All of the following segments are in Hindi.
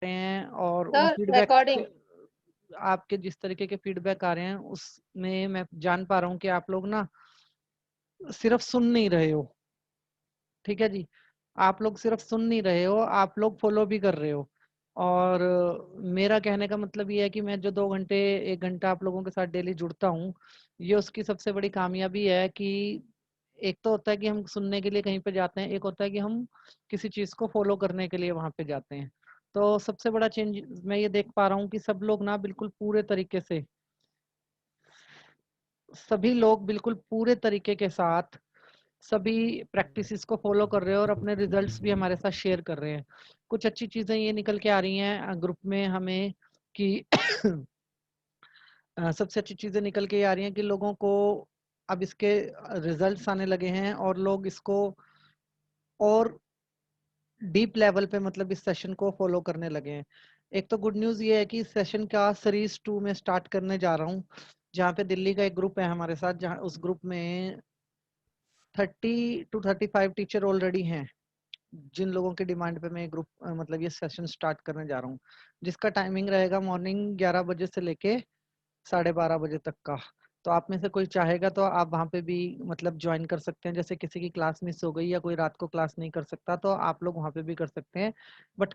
रहे हैं और उन सर फीडबैक रिकॉर्डिंग। आपके जिस तरीके के फीडबैक आ रहे हैं उसमें मैं जान पा रहा हूँ कि आप लोग ना सिर्फ सुन नहीं रहे हो। ठीक है जी, आप लोग सिर्फ सुन नहीं रहे हो, आप लोग फॉलो भी कर रहे हो। और मेरा कहने का मतलब ये है कि मैं जो 2 घंटे 1 घंटा आप लोगों के साथ डेली जुड़ता हूँ, ये उसकी सबसे बड़ी कामयाबी है कि एक तो होता है कि हम सुनने के लिए कहीं पे जाते हैं, एक होता है कि हम किसी चीज को फॉलो करने के लिए वहां पे जाते हैं। तो सबसे बड़ा चेंज मैं ये देख पा रहा हूँ कि सब लोग ना बिल्कुल पूरे तरीके से, सभी लोग बिल्कुल पूरे तरीके के साथ सभी प्रैक्टिसेस को फॉलो कर रहे हैं और अपने रिजल्ट्स भी हमारे साथ शेयर कर रहे हैं। कुछ अच्छी चीजें ये निकल के आ रही हैं ग्रुप में हमें कि सबसे अच्छी चीजें निकल के ये आ रही हैं कि लोगों को अब इसके रिजल्ट्स आने लगे हैं और लोग इसको और डीप लेवल पे मतलब इस सेशन को फॉलो करने लगे हैं। एक तो गुड न्यूज ये है कि इस सेशन का सीरीज 2 में स्टार्ट करने जा रहा हूँ, जहाँ पे दिल्ली का एक ग्रुप है हमारे साथ, जहाँ उस ग्रुप में 30 to 35 टीचर ऑलरेडी हैं, जिन लोगों की डिमांड पे मैं ग्रुप मतलब ये सेशन स्टार्ट करने जा रहा हूँ, जिसका टाइमिंग रहेगा मॉर्निंग 11 बजे से लेके 12:30 बजे तक का। तो आप में से कोई चाहेगा तो आप वहाँ पे भी मतलब ज्वाइन कर सकते हैं। जैसे किसी की क्लास मिस हो गई या कोई रात को क्लास नहीं कर सकता तो आप लोग वहाँ पे भी कर सकते हैं। बट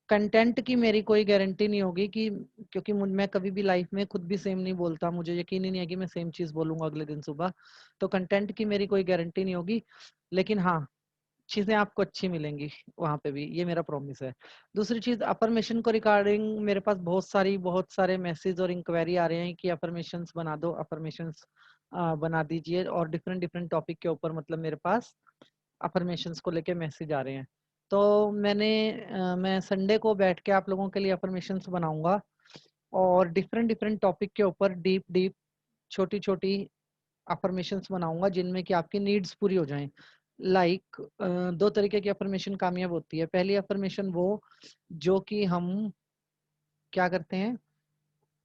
कंटेंट की मेरी कोई गारंटी नहीं होगी कि, क्योंकि मैं कभी भी लाइफ में खुद भी सेम नहीं बोलता, मुझे यकीन ही नहीं है कि मैं सेम चीज बोलूंगा अगले दिन सुबह। तो कंटेंट की मेरी कोई गारंटी नहीं होगी, लेकिन हाँ, चीजें आपको अच्छी मिलेंगी वहां पे भी, ये मेरा प्रॉमिस है। दूसरी चीज, अफर्मेशन को रिगार्डिंग मेरे पास बहुत सारे मैसेज और इंक्वायरी आ रहे हैं कि अफर्मेशंस बना दो, अफर्मेशंस बना दीजिए, और डिफरेंट डिफरेंट टॉपिक के ऊपर मतलब मेरे पास अफर्मेशंस को लेके मैसेज आ रहे हैं। तो मैं संडे को बैठ के आप लोगों के लिए अफर्मेशंस बनाऊंगा और डिफरेंट डिफरेंट टॉपिक के ऊपर डीप डीप छोटी छोटी अफर्मेशंस बनाऊंगा जिनमें कि आपकी नीड्स पूरी हो जाएं। लाइक दो तरीके की अफर्मेशन कामयाब होती है। पहली अफर्मेशन वो जो कि हम क्या करते हैं,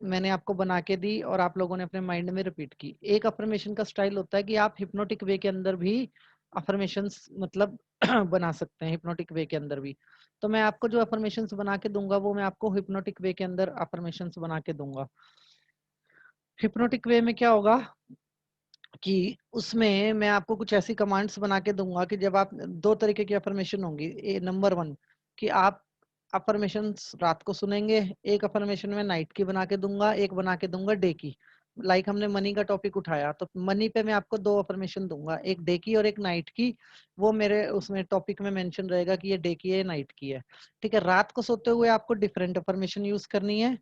मैंने आपको बना के दी और आप लोगों ने अपने माइंड में रिपीट की। एक अफर्मेशन का स्टाइल होता है कि आप हिप्नोटिक वे के अंदर भी अफर्मेशंस मतलब बना सकते हैं, हिप्नोटिक वे के अंदर भी। तो मैं आपको जो अफर्मेशंस बना के दूंगा वो मैं आपको हिप्नोटिक वे के अंदर अफर्मेशंस बना के दूंगा। हिप्नोटिक वे में क्या होगा कि उसमें मैं आपको कुछ ऐसी कमांड्स बना के दूंगा कि जब आप, दो तरीके की अफर्मेशन होंगी। नंबर 1 कि आप अफर्मेशन रात को सुनेंगे, एक अफर्मेशन में नाइट की बना के दूंगा, एक बना के दूंगा डे की। लाइक हमने मनी का टॉपिक उठाया तो मनी पे मैं आपको दो अफर्मेशन दूंगा, एक डे की और एक नाइट की। वो मेरे उसमें टॉपिक में मेंशन रहेगा कि ये डे की है नाइट की है। ठीक है, रात को सोते हुए आपको डिफरेंट अफर्मेशन यूज करनी है,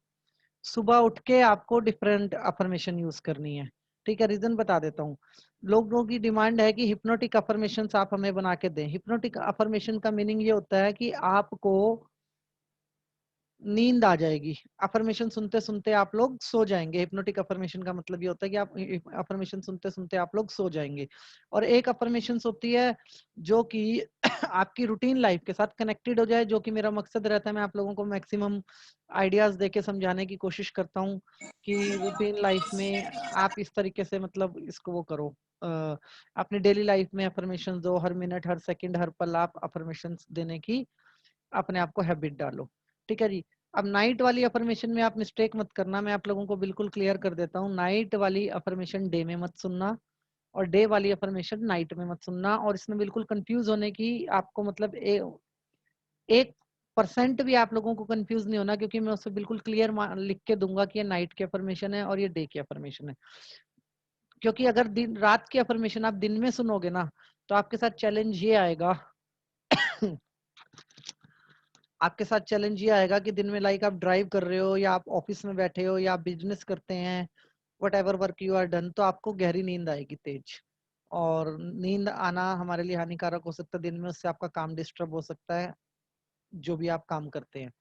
सुबह उठ के आपको डिफरेंट अफर्मेशन यूज करनी है। ठीक है, रीजन बता देता हूँ। लोगों की डिमांड है कि हिप्नोटिक अफर्मेशन आप हमें बना के दें। हिप्नोटिक अफर्मेशन का मीनिंग ये होता है कि आपको नींद आ जाएगी, अफर्मेशन सुनते सुनते आप लोग सो जाएंगे। हिप्नोटिक अफर्मेशन का मतलब ये होता है कि आप अफर्मेशन सुनते सुनते आप लोग सो जाएंगे। और एक अफर्मेशन होती है जो कि आपकी रूटीन लाइफ के साथ कनेक्टेड हो जाए, जो कि मेरा मकसद रहता है। मैं आप लोगों को मैक्सिमम आइडियाज देके समझाने की कोशिश करता हूँ कि रूटीन लाइफ में आप इस तरीके से मतलब इसको वो करो, अपनी डेली लाइफ में अफर्मेशन दो, हर मिनट हर सेकंड हर पल आप अफर्मेशन देने की अपने आप को हैबिट डालो। ठीक है जी। अब नाइट वाली अफर्मेशन में आप मिस्टेक मत करना, मैं आप लोगों को बिल्कुल क्लियर कर देता हूँ। नाइट वाली अफर्मेशन डे में मत सुनना और डे वाली अफर्मेशन नाइट में मत सुनना। और इसमें बिल्कुल कंफ्यूज होने की आपको मतलब 1% भी आप लोगों को कंफ्यूज नहीं होना, क्योंकि मैं उससे बिल्कुल क्लियर लिख के दूंगा कि ये नाइट की अफर्मेशन है और ये डे की अफर्मेशन है। क्योंकि अगर दिन रात की अफर्मेशन आप दिन में सुनोगे ना, तो आपके साथ चैलेंज ये आएगा आपके साथ चैलेंज ये आएगा कि दिन में लाइक आप ड्राइव कर रहे हो या आप ऑफिस में बैठे हो या आप बिजनेस करते हैं, whatever work you are done, तो आपको गहरी नींद आएगी तेज। और नींद आना हमारे लिए हानिकारक हो सकता है दिन में, उससे आपका काम डिस्टर्ब हो सकता है जो भी आप काम करते हैं।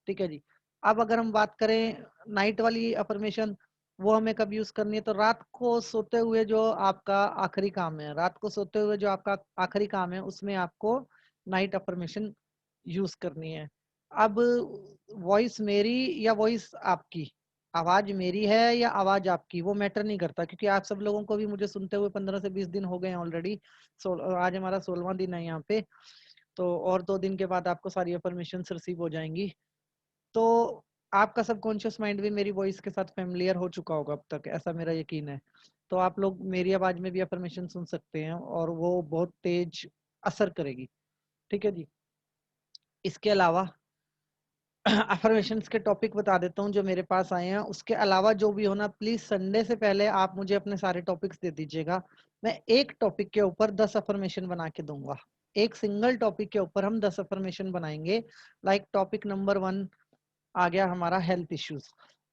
ठीक है जी। अब अगर हम बात करें नाइट वाली अफर्मेशन, वो हमें कब यूज करनी है, तो रात को सोते हुए जो आपका आखिरी काम है, रात को सोते हुए जो आपका आखिरी काम है उसमें आपको नाइट अफर्मेशन यूज करनी है। अब वॉइस मेरी या वॉइस आपकी, आवाज मेरी है या आवाज आपकी, वो मैटर नहीं करता, क्योंकि आप सब लोगों को भी मुझे सुनते हुए 15 से 20 दिन हो गए हैं ऑलरेडी। आज हमारा 16वां दिन है यहाँ पे। तो और 2 दिन के बाद आपको सारी अफर्मेशन रिसीव हो जाएंगी। तो आपका सबकॉन्शियस माइंड भी मेरी वॉइस के साथ फेमिलियर हो चुका होगा अब तक, ऐसा मेरा यकीन है। तो आप लोग मेरी आवाज में भी अफर्मेशन सुन सकते हैं और वो बहुत तेज असर करेगी। ठीक है जी। इसके अलावा अफर्मेशंस के टॉपिक बता देता हूँ जो मेरे पास आए हैं। उसके अलावा जो भी होना, प्लीज संडे से पहले आप मुझे अपने सारे टॉपिक्स दे दीजिएगा। मैं एक टॉपिक के ऊपर 10 अफर्मेशन बना के दूंगा। एक सिंगल टॉपिक के ऊपर हम 10 अफर्मेशन बनाएंगे। लाइक टॉपिक नंबर 1 आ गया हमारा हेल्थ इश्यूज।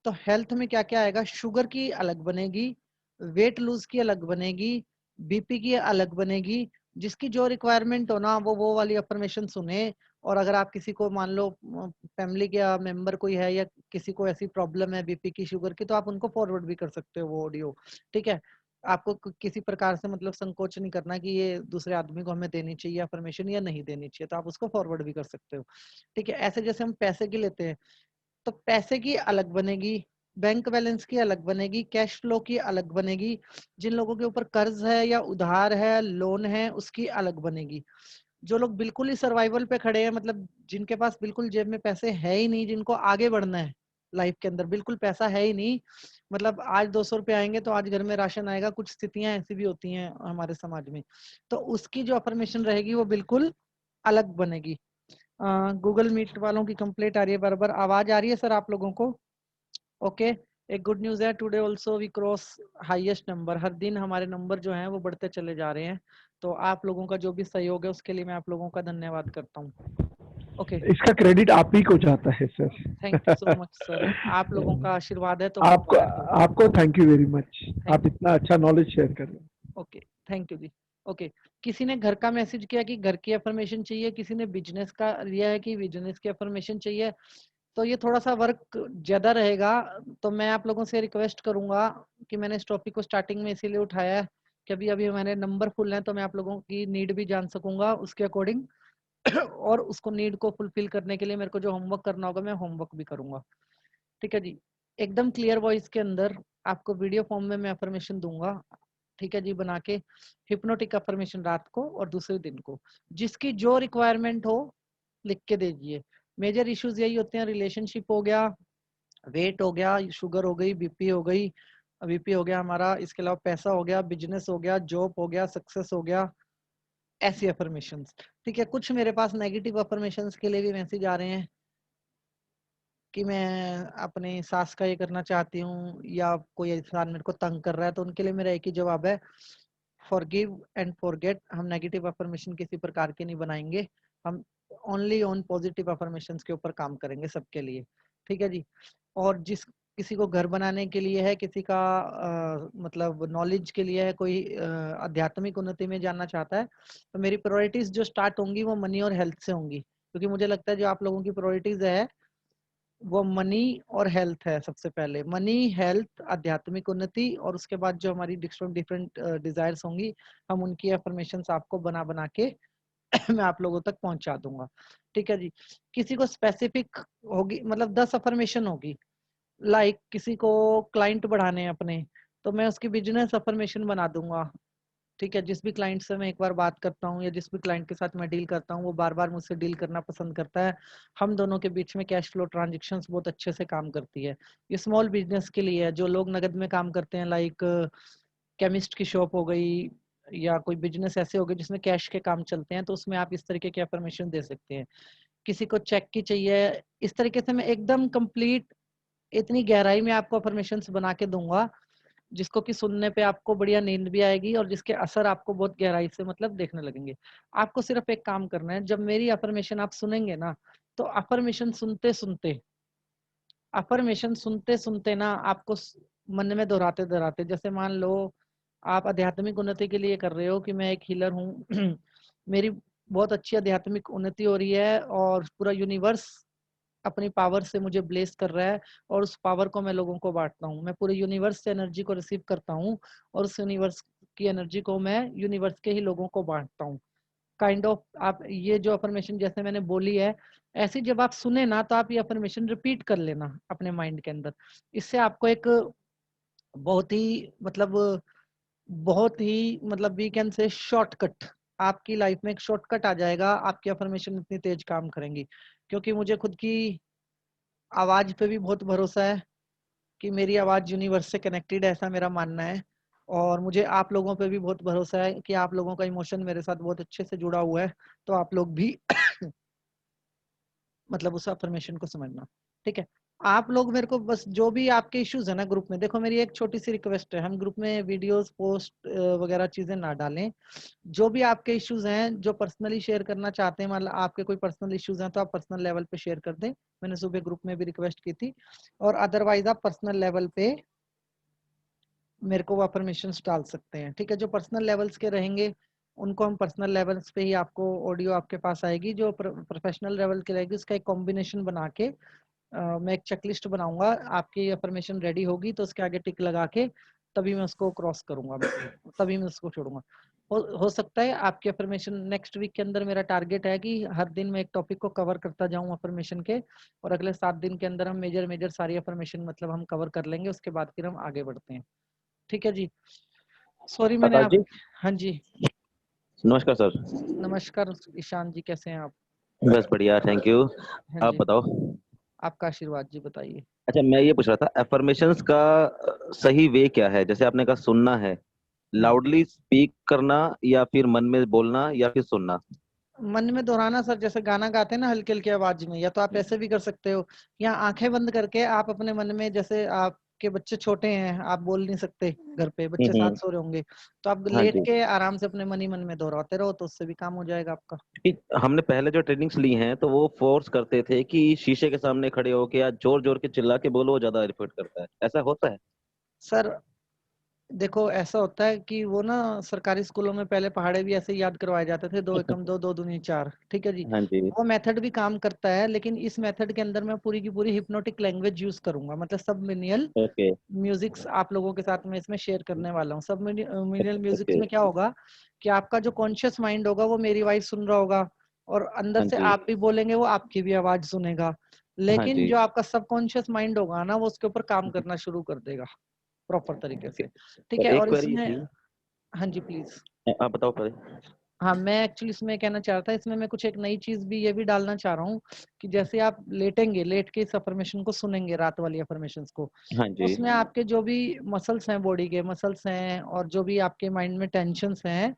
तो हेल्थ में क्या क्या आएगा? शुगर की अलग बनेगी, वेट लूज की अलग बनेगी, बीपी की अलग बनेगी। जिसकी जो रिक्वायरमेंट हो ना, वो वाली अफर्मेशन सुने। और अगर आप किसी को मान लो फैमिली का मेंबर कोई है या किसी को ऐसी प्रॉब्लम है बीपी की, शुगर की, तो आप उनको फॉरवर्ड भी कर सकते हो वो ऑडियो। ठीक है। आपको किसी प्रकार से मतलब संकोच नहीं करना कि ये दूसरे आदमी को हमें देनी चाहिए अफर्मेशन या नहीं देनी चाहिए, तो आप उसको फॉरवर्ड भी कर सकते हो। ठीक है। ऐसे जैसे हम पैसे की लेते हैं, तो पैसे की अलग बनेगी, बैंक बैलेंस की अलग बनेगी, कैश फ्लो की अलग बनेगी, जिन लोगों के ऊपर कर्ज है या उधार है, लोन है, उसकी अलग बनेगी। जो लोग बिल्कुल ही सर्वाइवल पे खड़े हैं, मतलब जिनके पास बिल्कुल जेब में पैसे है ही नहीं, जिनको आगे बढ़ना है लाइफ के अंदर, बिल्कुल पैसा है ही नहीं, मतलब आज 200 रुपये आएंगे तो आज घर में राशन आएगा, कुछ स्थितियां ऐसी भी होती हैं हमारे समाज में, तो उसकी जो अफर्मेशन रहेगी वो बिल्कुल अलग बनेगी। गूगल मीट वालों की कंप्लेंट आ रही है, बराबर आवाज आ रही है सर आप लोगों को? ओके। एक गुड न्यूज है, today also we cross highest number. हर दिन हमारे नंबर जो हैं वो बढ़ते चले जा रहे हैं। तो आप लोगों का जो भी सहयोग है उसके लिए मैं आप लोगों का धन्यवाद करता हूँ। ओके। इसका क्रेडिट आप ही को जाता है thank you so sir. Much sir, आप लोगों का आशीर्वाद है तो हो आपको पाया तो। आपको thank you very much. Thank आप यू। इतना अच्छा नॉलेज शेयर कर रहे हैं। ओके। थैंक यू जी। ओके। किसी ने घर का मैसेज किया कि घर की अफर्मेशन चाहिए, किसी ने बिजनेस का लिया है कि बिजनेस की अफर्मेशन चाहिए। तो ये थोड़ा सा वर्क ज्यादा रहेगा। तो मैं आप लोगों से रिक्वेस्ट करूंगा कि मैंने इस टॉपिक को स्टार्टिंग में इसीलिए उठाया है कि अभी अभी मैंने नंबर फुल है, तो मैं आप लोगों की नीड भी जान सकूंगा उसके अकॉर्डिंग। और उसको नीड को फुलफिल करने के लिए मेरे को जो होमवर्क करना होगा मैं होमवर्क भी करूंगा। ठीक है जी। एकदम क्लियर वॉइस के अंदर आपको वीडियो फॉर्म में मैं अफर्मेशन दूंगा। ठीक है जी, बना के हिप्नोटिक अफर्मेशन रात को और दूसरे दिन को, जिसकी जो रिक्वायरमेंट हो लिख के दीजिए। मेजर इश्यूज यही होते हैं, रिलेशनशिप हो गया, वेट हो गया, शुगर हो गई, बीपी हो गई, बीपी हो गया हमारा, इसके अलावा पैसा हो गया, बिजनेस हो गया, जॉब हो गया, सक्सेस हो गया, ऐसी अफर्मेशंस। ठीक है। कुछ मेरे पास नेगेटिव अफर्मेशंस के लिए भी मैसेज आ रहे हैं कि मैं अपनी सास का ये करना चाहती हूँ या कोई इंसान मेरे को तंग कर रहा है, तो उनके लिए मेरा एक ही जवाब है, फॉरगिव एंड फॉरगेट। हम नेगेटिव अफर्मेशन किसी प्रकार के नहीं बनाएंगे, हम ओनली ऑन पॉजिटिव अफर्मेशंस के ऊपर काम करेंगे सबके लिए। ठीक है जी। और जिस किसी को घर बनाने के लिए है, किसी का मतलब नॉलेज के लिए है, कोई आध्यात्मिक उन्नति में जानना चाहता है, तो मेरी प्रायोरिटीज जो स्टार्ट होंगी वो मनी और हेल्थ से होंगी, क्योंकि मुझे लगता है जो आप लोगों की प्रायोरिटीज है वो मनी और हेल्थ है। सबसे पहले मनी, हेल्थ, आध्यात्मिक उन्नति, और उसके बाद जो हमारी डिफरेंट डिफरेंट डिजायर्स होंगी, हम उनकी अफर्मेशंस आपको बना बना के मैं आप लोगों तक पहुंचा दूंगा। ठीक है जी। किसी को स्पेसिफिक होगी, मतलब 10 अफर्मेशन होगी। लाइक किसी को क्लाइंट बढ़ाने हैं अपने, तो मैं उसकी बिजनेस अफर्मेशन बना दूंगा। ठीक है। जिस भी क्लाइंट से मैं एक बार बात करता हूँ या जिस भी क्लाइंट के साथ मैं डील करता हूँ वो बार बार मुझसे डील करना पसंद करता है। हम दोनों के बीच में कैश फ्लो ट्रांजेक्शन्स बहुत अच्छे से काम करती है। ये स्मॉल बिजनेस के लिए है, जो लोग नगद में काम करते हैं, लाइक केमिस्ट की शॉप हो गई या कोई बिजनेस ऐसे हो गए जिसमें कैश के काम चलते हैं, तो उसमें आप इस तरीके की अफर्मेशन दे सकते हैं। किसी को चेक की चाहिए, इस तरीके से मैं एकदम कंप्लीट इतनी गहराई में आपको अफर्मेशन बना के दूंगा जिसको कि सुनने पे आपको बढ़िया नींद भी आएगी और जिसके असर आपको बहुत गहराई से मतलब देखने लगेंगे। आपको सिर्फ एक काम करना है, जब मेरी अफर्मेशन आप सुनेंगे ना, तो अफर्मेशन सुनते सुनते ना आपको मन में दोहराते दोहराते, जैसे मान लो आप आध्यात्मिक उन्नति के लिए कर रहे हो कि मैं एक हीलर हूँ मेरी बहुत अच्छी आध्यात्मिक उन्नति हो रही है और पूरा यूनिवर्स अपनी पावर से मुझे ब्लेस कर रहा है, और उस पावर को मैं लोगों को बांटता हूँ। मैं पूरे यूनिवर्स से एनर्जी को रिसीव करता हूँ और उस यूनिवर्स की एनर्जी को मैं यूनिवर्स के ही लोगों को बांटता हूँ। काइंड ऑफ आप ये जो अफर्मेशन जैसे मैंने बोली है, ऐसी जब आप सुने ना, तो आप ये अफर्मेशन रिपीट कर लेना अपने माइंड के अंदर। इससे आपको एक बहुत ही मतलब वी कैन से शॉर्टकट, आपकी लाइफ में एक शॉर्टकट आ जाएगा। आपकी अफर्मेशन इतनी तेज काम करेंगी, क्योंकि मुझे खुद की आवाज पे भी बहुत भरोसा है कि मेरी आवाज यूनिवर्स से कनेक्टेड है, ऐसा मेरा मानना है। और मुझे आप लोगों पे भी बहुत भरोसा है कि आप लोगों का इमोशन मेरे साथ बहुत अच्छे से जुड़ा हुआ है, तो आप लोग भी मतलब उस अफर्मेशन को समझना। ठीक है, आप लोग मेरे को बस जो भी आपके इश्यूज है ना ग्रुप में, देखो मेरी एक छोटी सी रिक्वेस्ट है, हम ग्रुप में वीडियोस पोस्ट वगैरह चीजें ना डालें। जो भी आपके इश्यूज हैं, जो पर्सनली शेयर करना चाहते हैं, मतलब आपके कोई पर्सनल इश्यूज हैं तो आप पर्सनल लेवल पे शेयर कर दें। मैंने सुबह ग्रुप में भी रिक्वेस्ट की थी। और अदरवाइज आप पर्सनल लेवल पे मेरे को वो अफर्मेशंस डाल सकते हैं। ठीक है, जो पर्सनल लेवल्स के रहेंगे उनको हम पर्सनल लेवल्स पे ही आपको ऑडियो आपके पास आएगी। जो प्रोफेशनल लेवल की रहेगी उसका एक कॉम्बिनेशन बना के मैं एक चेकलिस्ट बनाऊंगा। आपकी अफर्मेशन रेडी होगी तो उसके आगे टिक लगा के तभी मैं उसको क्रॉस करूंगा, मतलब तभी मैं उसको छोड़ूंगा। हो सकता है आपकी अफर्मेशन नेक्स्ट वीक के अंदर, मेरा टारगेट है कि हर दिन मैं एक टॉपिक को कवर करता जाऊं अफर्मेशन के, और अगले 7 दिन के अंदर हम मेजर मेजर सारी अफर्मेशन मतलब हम कवर कर लेंगे। उसके बाद फिर हम आगे बढ़ते हैं। ठीक है जी। सॉरी मैंने आकाश आप। जी, हाँ जी, नमस्कार सर। नमस्कार ईशान जी, कैसे हैं आप? बस बढ़िया, थैंक यू। हाँ आप जी, बताओ। आपका आशीर्वाद जी, बताइए। अच्छा, मैं ये पूछ रहा था एफर्मेशंस का सही वे क्या है? जैसे आपने कहा सुनना है, हम्म लाउडली स्पीक करना या फिर मन में बोलना या फिर सुनना? मन में दोहराना सर, जैसे गाना गाते हैं ना हल्की हल्की आवाज में, या तो आप ऐसे भी कर सकते हो, या आंखें बंद करके आप अपने मन में, जैसे आपके बच्चे छोटे हैं, आप बोल नहीं सकते, घर पे बच्चे साथ हम्म। सो रहे होंगे, तो आप हाँ लेट जी। के आराम से अपने मन ही मन में दोहराते रहो, तो उससे भी काम हो जाएगा आपका। हमने पहले जो ट्रेनिंग्स ली हैं तो वो फोर्स करते थे कि शीशे के सामने खड़े होके या जोर जोर के चिल्ला के बोलो, वो ज्यादा इफेक्ट करता है। ऐसा होता है? सर देखो, ऐसा होता है कि वो ना सरकारी स्कूलों में पहले पहाड़े भी ऐसे ही याद करवाए जाते थे, 2 एकम 2 2 दूनी 4। ठीक है जी, हाँ जी। वो मेथड भी काम करता है, लेकिन इस मेथड के अंदर मैं पूरी की पूरी हिप्नोटिक लैंग्वेज यूज करूंगा, मतलब सब मिनियल ओके। म्यूजिक्स आप लोगों के साथ में इसमें शेयर करने वाला हूँ। सब मिनियल म्यूजिक्स ओके। में क्या होगा कि आपका जो कॉन्शियस माइंड होगा वो मेरी वॉइस सुन रहा होगा, और अंदर हाँ से जी। आप भी बोलेंगे वो आपकी भी आवाज सुनेगा, हाँ लेकिन जी। जो आपका सबकॉन्शियस माइंड होगा ना वो उसके ऊपर काम करना शुरू कर देगा प्रॉपर तरीके ओके, से। ठीक पर है, एक और क्वेरी इसमें, थी। हाँ जी प्लीज। आप बताओ पहले। हाँ, मैं एक्चुअली इसमें कहना चाह रहा था, इसमें मैं कुछ एक नई चीज भी ये भी डालना चाह रहा हूँ कि जैसे आप लेटेंगे, लेट के इस अफर्मेशन को सुनेंगे, रात वाली अफर्मेशन को, हाँ तो जी। उसमें आपके जो भी मसल्स हैं, बॉडी के मसल्स हैं, और जो भी आपके माइंड में टेंशन्स हैं,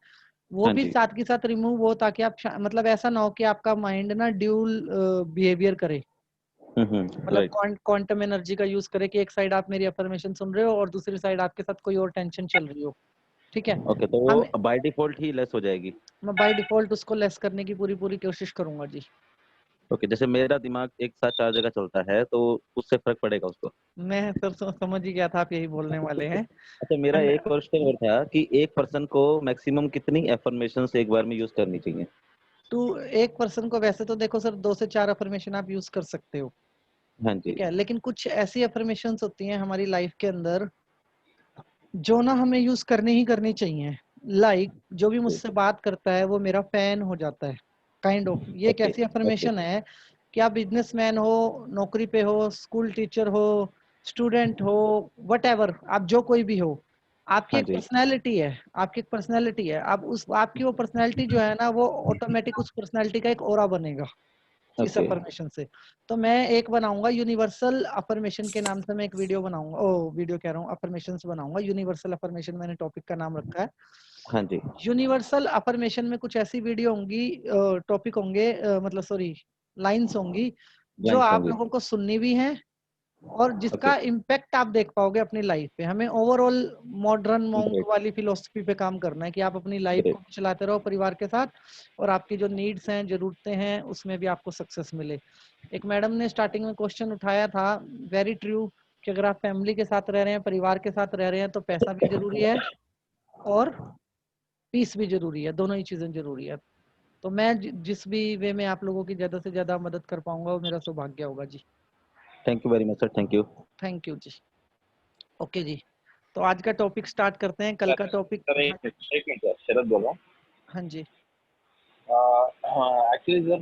वो हाँ भी जी। साथ के साथ रिमूव हो, ताकि आप मतलब ऐसा ना हो कि आपका माइंड ना ड्यूल बिहेवियर करे, मतलब राइट। क्वांटम एनर्जी का यूज करे कि एक साइड आप मेरी अफर्मेशन सुन रहे हो और दूसरी साइड आपके साथ कोई और टेंशन चल रही हो। ठीक है, ओके, तो हम वो बाय डिफॉल्ट ही लेस हो जाएगी? मैं बाय डिफॉल्ट उसको लेस करने की पूरी पूरी कोशिश करूंगा जी। ओके, जैसे मेरा दिमाग एक साथ 4 जगह चलता है तो उससे फर्क पड़ेगा उसको? मैं सर समझ ही गया था आप यही बोलने वाले हैं। अच्छा, मेरा एंड एक क्वेश्चन और था कि एक पर्सन को मैक्सिमम कितनी एफर्मेशंस एक बार में यूज करनी चाहिए? टू एक पर्सन को वैसे तो देखो सर 2 से 4 अफर्मेशन आप यूज कर सकते हो। हाँ जी। ठीक है, लेकिन कुछ ऐसी अफर्मेशन होती हैं हमारी लाइफ के अंदर जो ना हमें यूज करनी ही करनी चाहिए। लाइक जो भी मुझसे बात करता है वो मेरा फैन हो जाता है, काइंड ऑफ। ये एक ओके। ऐसी ओके। अफर्मेशन है कि आप बिजनेसमैन हो, नौकरी पे हो, स्कूल टीचर हो, स्टूडेंट हो, वट आप जो कोई भी हो, आपकी हाँ एक जी। पर्सनैलिटी है, आपकी एक पर्सनैलिटी है। आप उस आपकी वो पर्सनैलिटी जो है ना, वो ऑटोमेटिक उस पर्सनैलिटी का एक ऑरा बनेगा इस ओके। अफर्मेशन से। तो मैं एक बनाऊंगा यूनिवर्सल अफर्मेशन के नाम से, मैं एक वीडियो बनाऊंगा, ओ वीडियो कह रहा हूँ, अफर्मेशंस बनाऊंगा। यूनिवर्सल अफर्मेशन मैंने टॉपिक का नाम रखा है। हाँ जी। यूनिवर्सल अफर्मेशन में कुछ ऐसी वीडियो होंगी, टॉपिक होंगे, मतलब सॉरी, लाइंस होंगी जो लाइन्स आप होंगी। लोगों को सुननी भी हैं, और ओके। जिसका इम्पैक्ट आप देख पाओगे अपनी लाइफ पे। हमें ओवरऑल मॉडर्न मॉन्क ग्रेट। वाली फिलोसफी पे काम करना है कि आप अपनी लाइफ को ग्रेट। भी चलाते रहो परिवार के साथ, और आपकी जो नीड्स हैं, जरूरतें हैं, उसमें भी आपको सक्सेस मिले। एक मैडम ने स्टार्टिंग में क्वेश्चन उठाया था, वेरी ट्रू, कि अगर आप फैमिली के साथ रह रहे हैं, परिवार के साथ रह रहे हैं, तो पैसा भी जरूरी है और पीस भी जरूरी है, दोनों ही चीजें जरूरी है। तो मैं जिस भी वे में आप लोगों की ज्यादा से ज्यादा मदद कर पाऊंगा वो मेरा सौभाग्य होगा जी। Thank you very much sir, thank you. Thank you जी। ओके जी, तो आज का टॉपिक स्टार्ट करते हैं। कल का टॉपिक, सर हाँ, एक मिनट सर, शरद बोल रहा हाँ जी, हूँ। एक्चुअली सर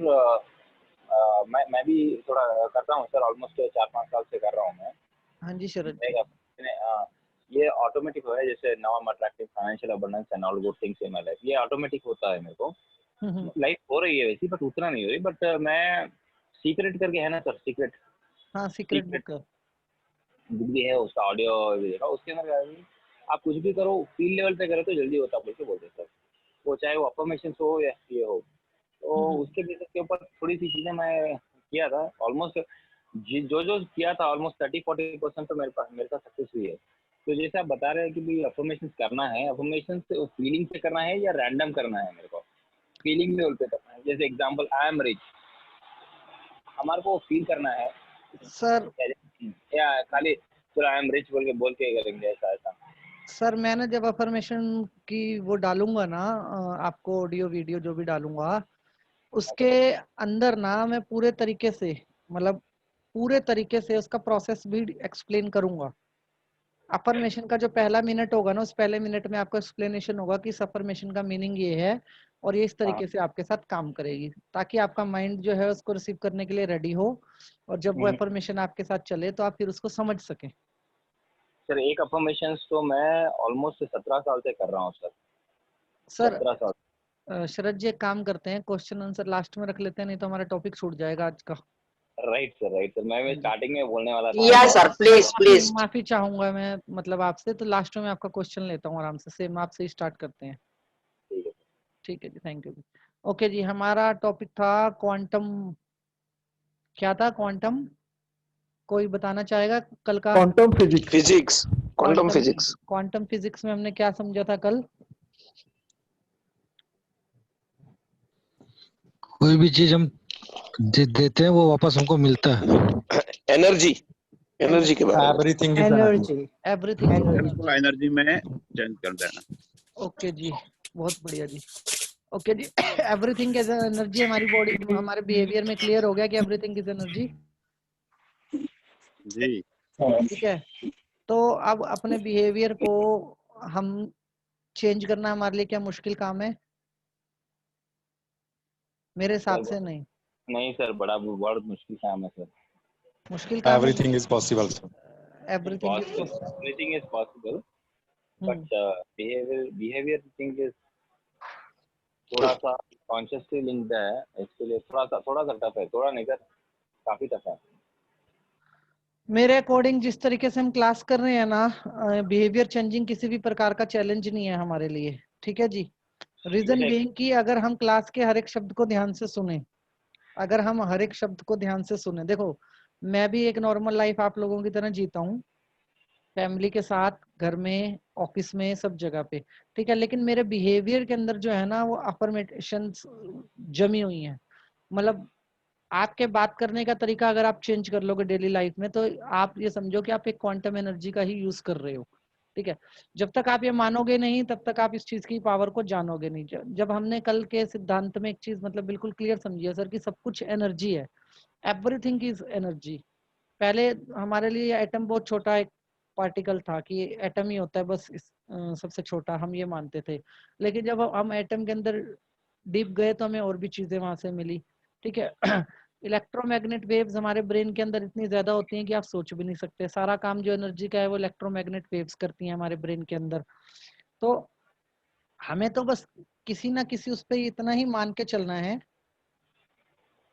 मैं भी थोड़ा करता हूँ सर, ऑलमोस्ट 4-5 साल से कर रहा हूँ मैं। हाँ जी शरद जी। एक अपने ये ऑटोमेटिक हो है, जैसे now I attractive financial abundance and all good things in my life, ये ऑटोमेटिक होता है मेरे को। हम्म लाइफ हो रही है वैसी, बट उतना नहीं हो रही, बट मैं सीक्रेट करके है ना सर, सीक्रेट हाँ सीक्रेट सीक्रेट बुक है। बुक भी है उसका, ऑडियो भी है, उसके अंदर क्या है कि आप कुछ भी करो फील्ड लेवल पे करो तो जल्दी होता है बोल के बोलते हैं सर। वो चाहे वो अफर्मेशन हो या ये हो, तो हम्म, उसके बेसिस के ऊपर थोड़ी सी चीजें मैं किया था ऑलमोस्ट। जो जो किया था ऑलमोस्ट 30-40% तो मेरे साथ सक्सेस हुई है। तो जैसे आप बता रहे हैं कि भाई अफर्मेशन करना है, अफर्मेशन से फीलिंग से करना है या रैंडम करना है, मेरे को फीलिंग लेवल पे करना है। जैसे एग्जांपल आई एम रिच, हमारे को फील करना है सर या खाली चलो आई एम रिच बोल के करेंगे ऐसा ऐसा। सर मैं ना जब अफर्मेशन की वो डालूंगा ना आपको ऑडियो वीडियो जो भी डालूंगा, उसके अंदर ना मैं पूरे तरीके से, मतलब पूरे तरीके से उसका प्रोसेस भी एक्सप्लेन करूंगा। अफर्मेशन का जो पहला मिनट होगा ना, उस पहले मिनट में आपको एक्सप्लेनेशन होगा कि अफर्मेशन का मीनिंग ये है और ये इस हाँ। तरीके से आपके साथ काम करेगी, ताकि आपका माइंड जो है उसको रिसीव करने के लिए रेडी हो, और जब वो अफर्मेशन आपके साथ चले तो आप फिर उसको समझ सकें। सर एक अफर्मेशन तो मैं ऑलमोस्ट 17 साल से कर रहा हूँ सर। सर 17 साल। शरद जी एक काम करते हैं, क्वेश्चन आंसर लास्ट में रख लेते हैं, नहीं तो हमारा टॉपिक छूट जाएगा आज का। राइट सर, राइट सर, मैं हाँ जी। स्टार्टिंग में बोलने वाला था Yeah, आपको। sir. Please, माफी please. माफी चाहूंगा मैं, मतलब आपसे, तो लास्ट में आपका क्वेश्चन लेता हूँ आराम से, सेम आपसे ही स्टार्ट करते हैं। ठीक है। ठीक है जी, थैंक यू। ओके जी, हमारा टॉपिक था क्वांटम। क्या था क्वांटम? कोई बताना चाहेगा कल का? Quantum physics. Physics. Quantum quantum physics. Quantum physics में हमने क्या समझा था कल? कोई भी चीज हम देते हैं वो वापस हमको मिलता है। Energy. Energy के बारे में। Everything is energy, everything is atoms को एनर्जी। एनर्जी में चेंज कर देना। ओके जी, बहुत बढ़िया जी। ओके जी, एवरीथिंग इज एनर्जी हमारी बॉडी, हमारे बिहेवियर में क्लियर हो गया कि एवरीथिंग इज एनर्जी। जी ठीक है, तो अब अपने बिहेवियर को हम चेंज करना हमारे लिए क्या मुश्किल काम है? मेरे हिसाब से नहीं। नहीं सर, बहुत मुश्किल काम है सर। मुश्किल काम है। Everything is possible sir. Everything is possible. Everything is possible, but behaviour thing is थोड़ा सा कॉन्शियसली लिंक्ड है। इसके लिए थोड़ा सा टफ है, थोड़ा नहीं सर, काफी टफ है। मेरे अकॉर्डिंग जिस तरीके से हम क्लास कर रहे हैं ना, बिहेवियर चेंजिंग किसी भी प्रकार का चैलेंज नहीं है हमारे लिए। ठीक है जी। रीजन जैसे बीइंग कि अगर हम क्लास के हर एक शब्द को ध्यान से सुने, अगर हम हर एक शब्द को ध्यान से सुने, देखो मैं भी एक नॉर्मल लाइफ आप लोगों की तरह जीता हूँ, फैमिली के साथ, घर में, ऑफिस में, सब जगह पे। ठीक है, लेकिन मेरे बिहेवियर के अंदर जो है ना वो अफर्मेशंस जमी हुई हैं। मतलब आपके बात करने का तरीका अगर आप चेंज कर लोगे डेली लाइफ में, तो आप ये समझो कि आप एक क्वांटम एनर्जी का ही यूज कर रहे हो। ठीक है, जब तक आप ये मानोगे नहीं तब तक आप इस चीज की पावर को जानोगे नहीं। जब हमने कल के सिद्धांत में एक चीज मतलब बिल्कुल क्लियर समझी है सर कि सब कुछ एनर्जी है, एवरीथिंग इज एनर्जी। पहले हमारे लिए एटम बहुत छोटा एक पार्टिकल था कि एटम ही होता है बस, सबसे छोटा हम ये मानते थे। लेकिन जब हम एटम के अंदर डीप गए तो हमें और भी चीजें वहां से मिली। ठीक है, इलेक्ट्रोमैग्नेट वेव्स हमारे ब्रेन के अंदर इतनी ज्यादा होती हैं कि आप सोच भी नहीं सकते। सारा काम जो एनर्जी का है वो इलेक्ट्रोमैग्नेट वेव्स करती हैं हमारे ब्रेन के अंदर। तो हमें तो बस किसी ना किसी उस पर इतना ही मान के चलना है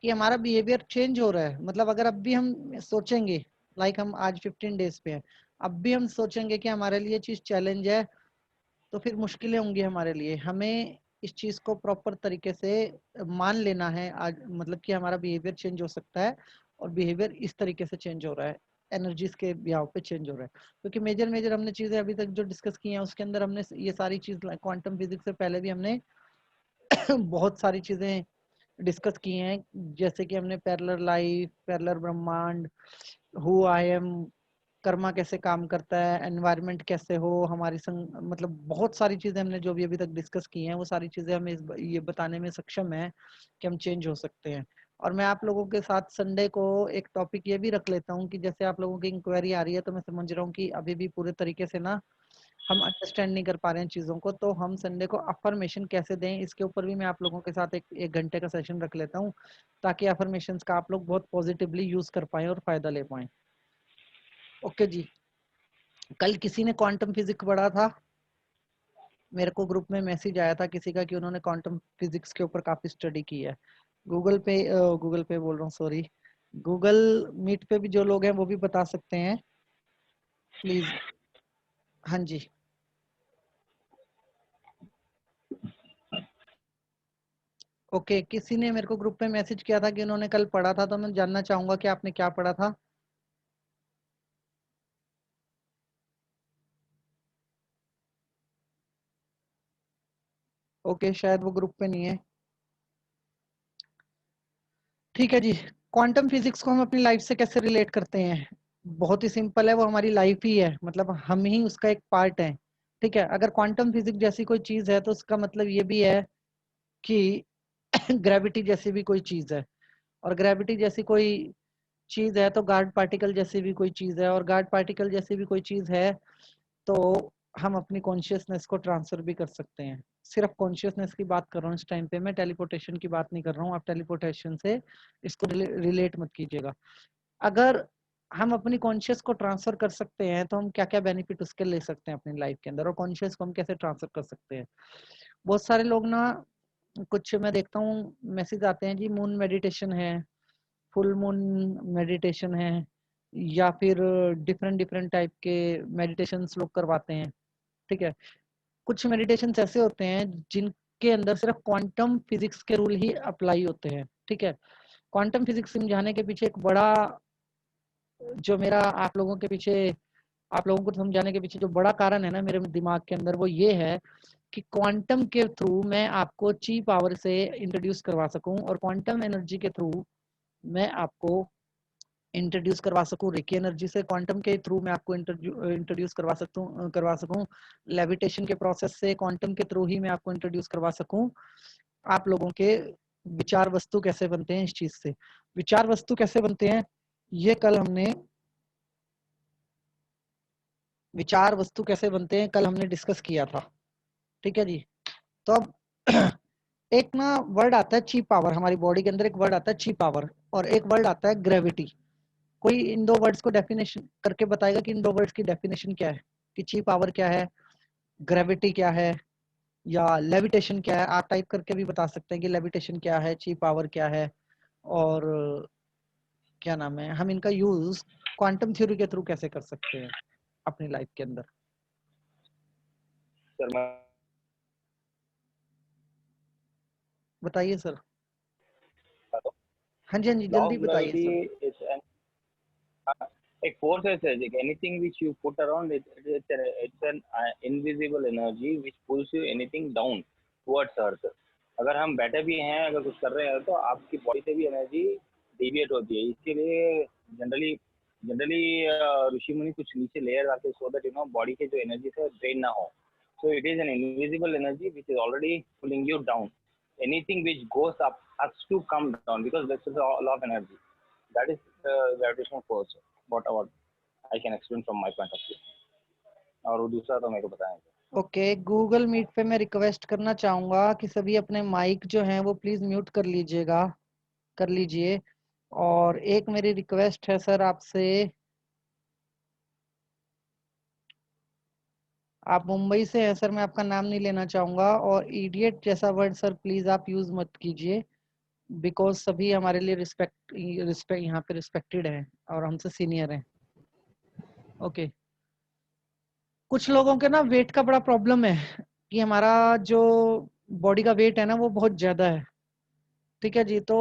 कि हमारा बिहेवियर चेंज हो रहा है। मतलब अगर अब भी हम सोचेंगे, लाइक हम आज 15 डेज पे हैं, अब भी हम सोचेंगे कि हमारे लिए चीज चैलेंज है, तो फिर मुश्किलें होंगी हमारे लिए। हमें इस चीज को प्रॉपर तरीके से मान लेना है आज, मतलब कि हमारा बिहेवियर चेंज हो सकता है, और बिहेवियर इस तरीके से चेंज हो रहा है, एनर्जीज के बिहाव पे चेंज हो रहा है। क्योंकि मेजर मेजर हमने चीजें अभी तक जो डिस्कस की हैं उसके अंदर हमने ये सारी चीज, क्वांटम फिजिक्स से पहले भी हमने बहुत सारी चीजें डिस्कस की हैं। जैसे कि हमने पैरेलल लाइफ, पैरेलल ब्रह्मांड, हु आई एम, कर्मा कैसे काम करता है, एनवायरनमेंट कैसे हो हमारी मतलब बहुत सारी चीजें हमने जो भी अभी तक डिस्कस की हैं, वो सारी चीजें हमें ये बताने में सक्षम है कि हम चेंज हो सकते हैं। और मैं आप लोगों के साथ संडे को एक टॉपिक ये भी रख लेता हूँ कि जैसे आप लोगों की इंक्वायरी आ रही है, तो मैं समझ रहा हूँ कि अभी भी पूरे तरीके से ना हम अंडरस्टैंड नहीं कर पा रहे हैं चीजों को, तो हम संडे को अफर्मेशन कैसे दें इसके ऊपर भी मैं आप लोगों के साथ एक घंटे का सेशन रख लेता हूँ, ताकि अफर्मेशंस का आप लोग बहुत पॉजिटिवली यूज कर पाए और फायदा ले पाए। ओके जी। कल किसी ने क्वांटम फिजिक्स पढ़ा था? मेरे को ग्रुप में मैसेज आया था किसी का कि उन्होंने क्वांटम फिजिक्स के ऊपर काफी स्टडी की है। गूगल पे बोल रहा हूँ, सॉरी, गूगल मीट पे भी जो लोग हैं वो भी बता सकते हैं प्लीज। हाँ जी, ओके। किसी ने मेरे को ग्रुप पे मैसेज किया था कि उन्होंने कल पढ़ा था, तो मैं जानना चाहूंगा कि आपने क्या पढ़ा था। ओके, शायद वो ग्रुप पे नहीं है। ठीक है जी। क्वांटम फिजिक्स को हम अपनी लाइफ से कैसे रिलेट करते हैं? बहुत ही सिंपल है, वो हमारी लाइफ ही है, मतलब हम ही उसका एक पार्ट है। ठीक है, अगर क्वांटम फिजिक्स जैसी कोई चीज है तो उसका मतलब ये भी है कि ग्रेविटी जैसी भी कोई चीज है, और ग्रेविटी जैसी कोई चीज है तो गार्ड पार्टिकल जैसी भी कोई चीज है, और गार्ड पार्टिकल जैसी भी कोई चीज है तो हम अपनी कॉन्शियसनेस को ट्रांसफर भी कर सकते हैं। सिर्फ कॉन्शियसनेस की बात कर रहा हूँ इस टाइम पे, मैं टेलीपोर्टेशन की बात नहीं कर रहा हूँ। आप टेलीपोर्टेशन से इसको रिलेट मत कीजिएगा। अगर हम अपनी कॉन्शियस को ट्रांसफर कर सकते हैं तो हम क्या क्या बेनिफिट उसके ले सकते हैं अपनी लाइफ के अंदर, और कॉन्शियस को हम कैसे ट्रांसफर कर सकते हैं। बहुत सारे लोग ना, कुछ मैं देखता हूँ मैसेज आते हैं जी, मून मेडिटेशन है, फुल मून मेडिटेशन है, या फिर डिफरेंट डिफरेंट टाइप के मेडिटेशंस लोग करवाते हैं। ठीक है, कुछ मेडिटेशन ऐसे होते हैं जिनके अंदर सिर्फ क्वांटम फिजिक्स के रूल ही अप्लाई होते हैं। ठीक है, क्वांटम फिजिक्स समझाने के पीछे एक बड़ा, जो मेरा आप लोगों को समझाने के पीछे जो बड़ा कारण है ना मेरे दिमाग के अंदर, वो ये है कि क्वांटम के थ्रू मैं आपको ची पावर से इंट्रोड्यूस करवा सकूं, और क्वांटम एनर्जी के थ्रू मैं आपको इंट्रोड्यूस करवा सकूं, रेकी एनर्जी से क्वांटम के थ्रू मैं आपको इंट्रोड्यूस करवा सकूं, लेविटेशन के प्रोसेस से क्वांटम के थ्रू ही मैं आपको इंट्रोड्यूस करवा सकूं। आप लोगों के विचार वस्तु कैसे बनते हैं, इस चीज से विचार वस्तु कैसे बनते हैं, ये कल हमने विचार वस्तु कैसे बनते हैं कल हमने डिस्कस किया था। ठीक है जी। तो अब एक ना वर्ड आता है ची पावर, हमारी बॉडी के अंदर एक वर्ड आता है ची पावर, और एक वर्ड आता है ग्रेविटी। कोई इन दो वर्ड्स को डेफिनेशन करके बताएगा कि इन दो वर्ड्स की डेफिनेशन क्या है, कि ची पावर क्या है, ग्रेविटी क्या है, या लेविटेशन क्या है। आप टाइप करके भी बता सकते हैं कि लेविटेशन क्या है, ची पावर क्या है, और क्या नाम है, हम इनका यूज क्वांटम थ्योरी के थ्रू कैसे कर सकते हैं अपनी लाइफ के अंदर। सर मैं बताइए सर। हाँ जी, हाँ जी, लॉ जल्दी ऑफ बताइए ग्रेविटी सर। इज एक फोर्स है sir, anything which you put around it's an invisible energy which pools you anything down towards अर्थ। अगर हम बैठे भी हैं, अगर कुछ कर रहे हैं, तो आपकी बॉडी से भी एनर्जी डेविएट होती है। इसके लिए जनरली जनरली ऋषि मुनि कुछ नीचे लेयर आते, सो दैट बॉडी के जो एनर्जी है ड्रेन ना हो। So it is an invisible energy which is already pulling you down. Anything which goes up has to come down because this is the law of energy. That is the gravitational force. Whatever I can explain from my point of view. और वो दूसरा तो मेरे को बताएंगे। ओके, गूगल मीट पे मैं रिक्वेस्ट करना चाहूंगा कि सभी अपने माइक जो हैं वो प्लीज म्यूट कर लीजिए। और एक मेरी रिक्वेस्ट है सर आपसे, आप मुंबई से हैं सर, मैं आपका नाम नहीं लेना चाहूंगा, और इडियट जैसा वर्ड सर प्लीज आप यूज मत कीजिए, बिकॉज सभी हमारे लिए रिस्पेक्ट यहाँ पे रिस्पेक्टेड हैं और हमसे सीनियर हैं। ओके, कुछ लोगों के ना वेट का बड़ा प्रॉब्लम है कि हमारा जो बॉडी का वेट है ना वो बहुत ज्यादा है। ठीक है जी। तो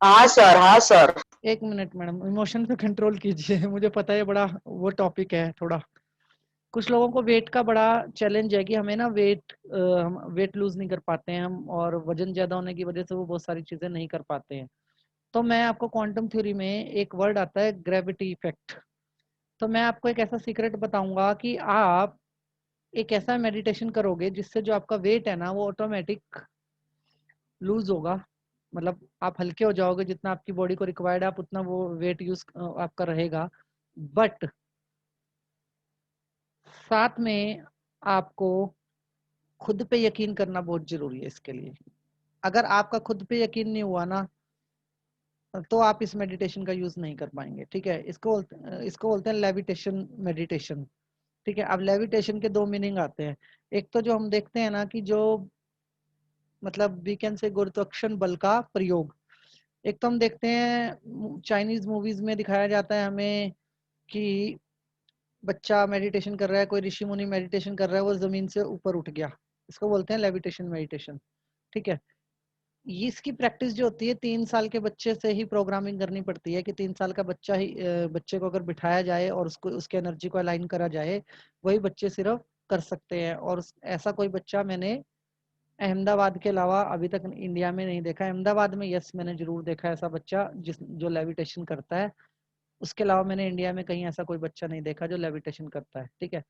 हाँ सर, हाँ सर। एक मिनट मैडम, इमोशन पे कंट्रोल कीजिए। मुझे पता है बड़ा वो टॉपिक है थोड़ा। कुछ लोगों को वेट का बड़ा चैलेंज है कि हमें ना हम वेट लूज नहीं कर पाते हैं हम, और वजन ज्यादा होने की वजह से वो बहुत सारी चीजें नहीं कर पाते हैं। तो मैं आपको क्वांटम थ्योरी में एक वर्ड आता है ग्रेविटी इफेक्ट। तो मैं आपको एक ऐसा सीक्रेट बताऊंगा कि आप एक ऐसा मेडिटेशन करोगे जिससे जो आपका वेट है ना वो ऑटोमेटिक लूज होगा, मतलब आप हल्के हो जाओगे, जितना आपकी बॉडी को रिक्वायर्ड है आप उतना वो वेट यूज आपका रहेगा। बट साथ में आपको खुद पे यकीन करना बहुत जरूरी है इसके लिए। अगर आपका खुद पे यकीन नहीं हुआ ना तो आप इस मेडिटेशन का यूज नहीं कर पाएंगे। ठीक है, इसको बोलते हैं लेविटेशन मेडिटेशन। ठीक है, अब लेविटेशन के दो मीनिंग आते हैं। एक तो जो हम देखते हैं ना कि जो मतलब वी कैन से गुरुत्वाकर्षण बल का प्रयोग, एक तो हम देखते हैं चाइनीज मूवीज में दिखाया जाता है हमें कि बच्चा मेडिटेशन कर रहा है, कोई ऋषि मुनि मेडिटेशन कर रहा है, वो जमीन से ऊपर उठ गया, इसको बोलते हैं लेविटेशन मेडिटेशन। ठीक है, ये इसकी प्रैक्टिस जो होती है 3 साल के बच्चे से ही प्रोग्रामिंग करनी पड़ती है कि 3 साल का बच्चा ही बच्चे को अगर बिठाया जाए और उसको उसके एनर्जी को अलाइन करा जाए, वही बच्चे सिर्फ कर सकते हैं। और ऐसा कोई बच्चा मैंने अहमदाबाद के अलावा अभी तक इंडिया में नहीं देखा। अहमदाबाद में यस मैंने जरूर देखा ऐसा बच्चा जो लेविटेशन करता है, उसके अलावा मैंने इंडिया में कहीं ऐसा कोई बच्चा नहीं देखा जो लेविटेशन करता है। ठीक है,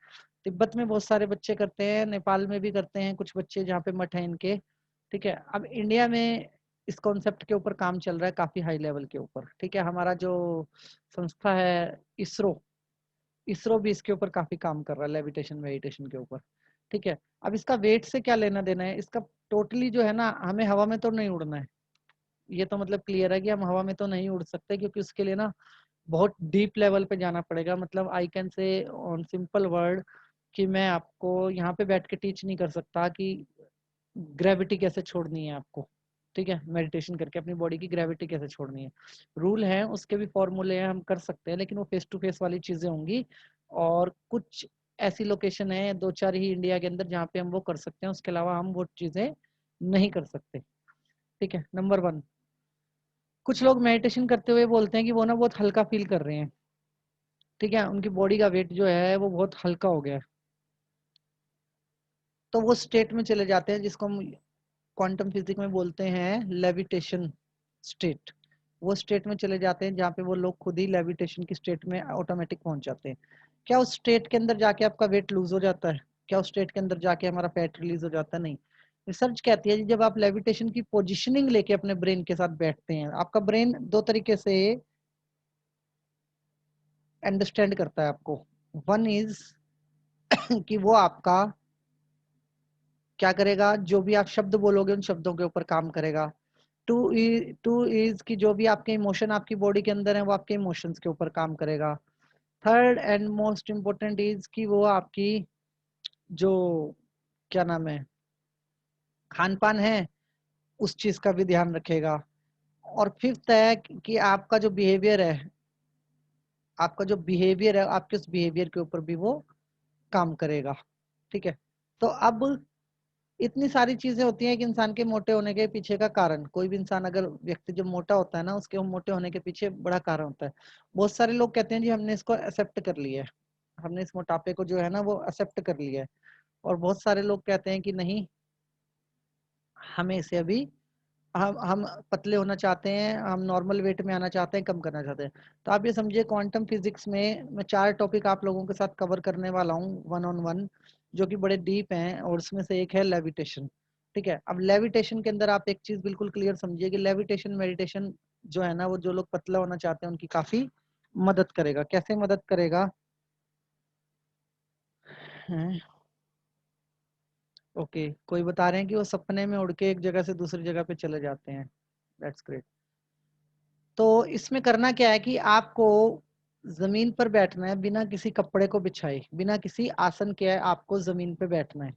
तिब्बत में बहुत सारे बच्चे करते हैं, नेपाल में भी करते हैं कुछ बच्चे जहाँ पे मठ है इनके। ठीक है, अब इंडिया में इस कॉन्सेप्ट के ऊपर काम चल रहा है काफी हाई लेवल के ऊपर। ठीक है, हमारा जो संस्था है इसरो, इसरो भी इसके ऊपर काफी काम कर रहा है लेविटेशन मेडिटेशन के ऊपर। ठीक है, अब इसका वेट से क्या लेना देना है, इसका टोटली जो है ना, हमें हवा में तो नहीं उड़ना है, ये तो मतलब क्लियर है कि हम हवा में तो नहीं उड़ सकते, क्योंकि उसके लिए ना बहुत डीप लेवल पे जाना पड़ेगा। मतलब I can say on simple word कि मैं आपको यहाँ पे बैठ के टीच नहीं कर सकता कि ग्रेविटी कैसे छोड़नी है आपको। ठीक है, मेडिटेशन करके अपनी बॉडी की ग्रेविटी कैसे छोड़नी है, रूल है उसके भी फॉर्मूले हैं, हम कर सकते हैं, लेकिन वो फेस टू फेस वाली चीजें होंगी। और कुछ ऐसी लोकेशन है 2-4 ही इंडिया के अंदर जहाँ पे हम वो कर सकते हैं, उसके अलावा हम वो चीजें नहीं कर सकते। ठीक है, नंबर 1। कुछ लोग मेडिटेशन करते हुए बोलते हैं कि वो ना बहुत हल्का फील कर रहे हैं। ठीक है, उनकी बॉडी का वेट जो है वो बहुत हल्का हो गया है, तो वो स्टेट में चले जाते हैं जिसको हम क्वांटम फिजिक्स में बोलते हैं लेविटेशन स्टेट। वो स्टेट में चले जाते हैं जहाँ पे वो लोग खुद ही लेविटेशन की स्टेट में ऑटोमेटिक पहुंच जाते हैं। क्या उस स्टेट के अंदर जाके आपका वेट लूज हो जाता है? क्या उस स्टेट के अंदर जाके हमारा फैट रिलीज हो जाता है? नहीं। रिसर्च कहती है जब आप लेविटेशन की पोजिशनिंग लेके अपने ब्रेन के साथ बैठते हैं, आपका ब्रेन 2 तरीके से अंडरस्टैंड करता है आपको। 1 इज कि वो आपका क्या करेगा, जो भी आप शब्द बोलोगे उन शब्दों के ऊपर काम करेगा। 2 इज कि जो भी आपके इमोशन आपकी बॉडी के अंदर है वो आपके इमोशंस के ऊपर काम करेगा। 3rd and most important is कि वो आपकी जो क्या नाम है खान पान है उस चीज का भी ध्यान रखेगा। और 5th है कि आपका जो बिहेवियर है, आपका जो बिहेवियर है आपके उस बिहेवियर के ऊपर भी वो काम करेगा। ठीक है, तो अब इतनी सारी चीजें होती हैं कि इंसान के मोटे होने के पीछे का कारण, कोई भी इंसान अगर व्यक्ति जब मोटा होता है ना, उसके मोटे होने के पीछे बड़ा कारण होता है। बहुत सारे लोग कहते हैं जी हमने इसको एक्सेप्ट कर लिया है, हमने इस मोटापे को जो है ना वो एक्सेप्ट कर लिया है। और बहुत सारे लोग कहते हैं कि नहीं, हमें इसे अभी हम पतले होना चाहते हैं, हम नॉर्मल वेट में आना चाहते हैं, कम करना चाहते हैं। तो आप ये समझिए क्वांटम फिजिक्स में मैं 4 टॉपिक आप लोगों के साथ कवर करने वाला हूँ 1-on-1, जो कि बड़े डीप हैं, और उसमें से एक है लेविटेशन। ठीक है, अब लेविटेशन के अंदर आप एक चीज बिल्कुल क्लियर समझिए कि लेविटेशन मेडिटेशन जो है ना, वो जो लोग पतला होना चाहते हैं उनकी काफी मदद करेगा। कैसे मदद करेगा? ओके, कोई बता रहे हैं कि वो सपने में उड़ के एक जगह से दूसरी जगह पे चले जाते हैं। That's great. तो इसमें करना क्या है कि आपको जमीन पर बैठना है, बिना किसी कपड़े को बिछाए, बिना किसी आसन के आपको जमीन पे बैठना है।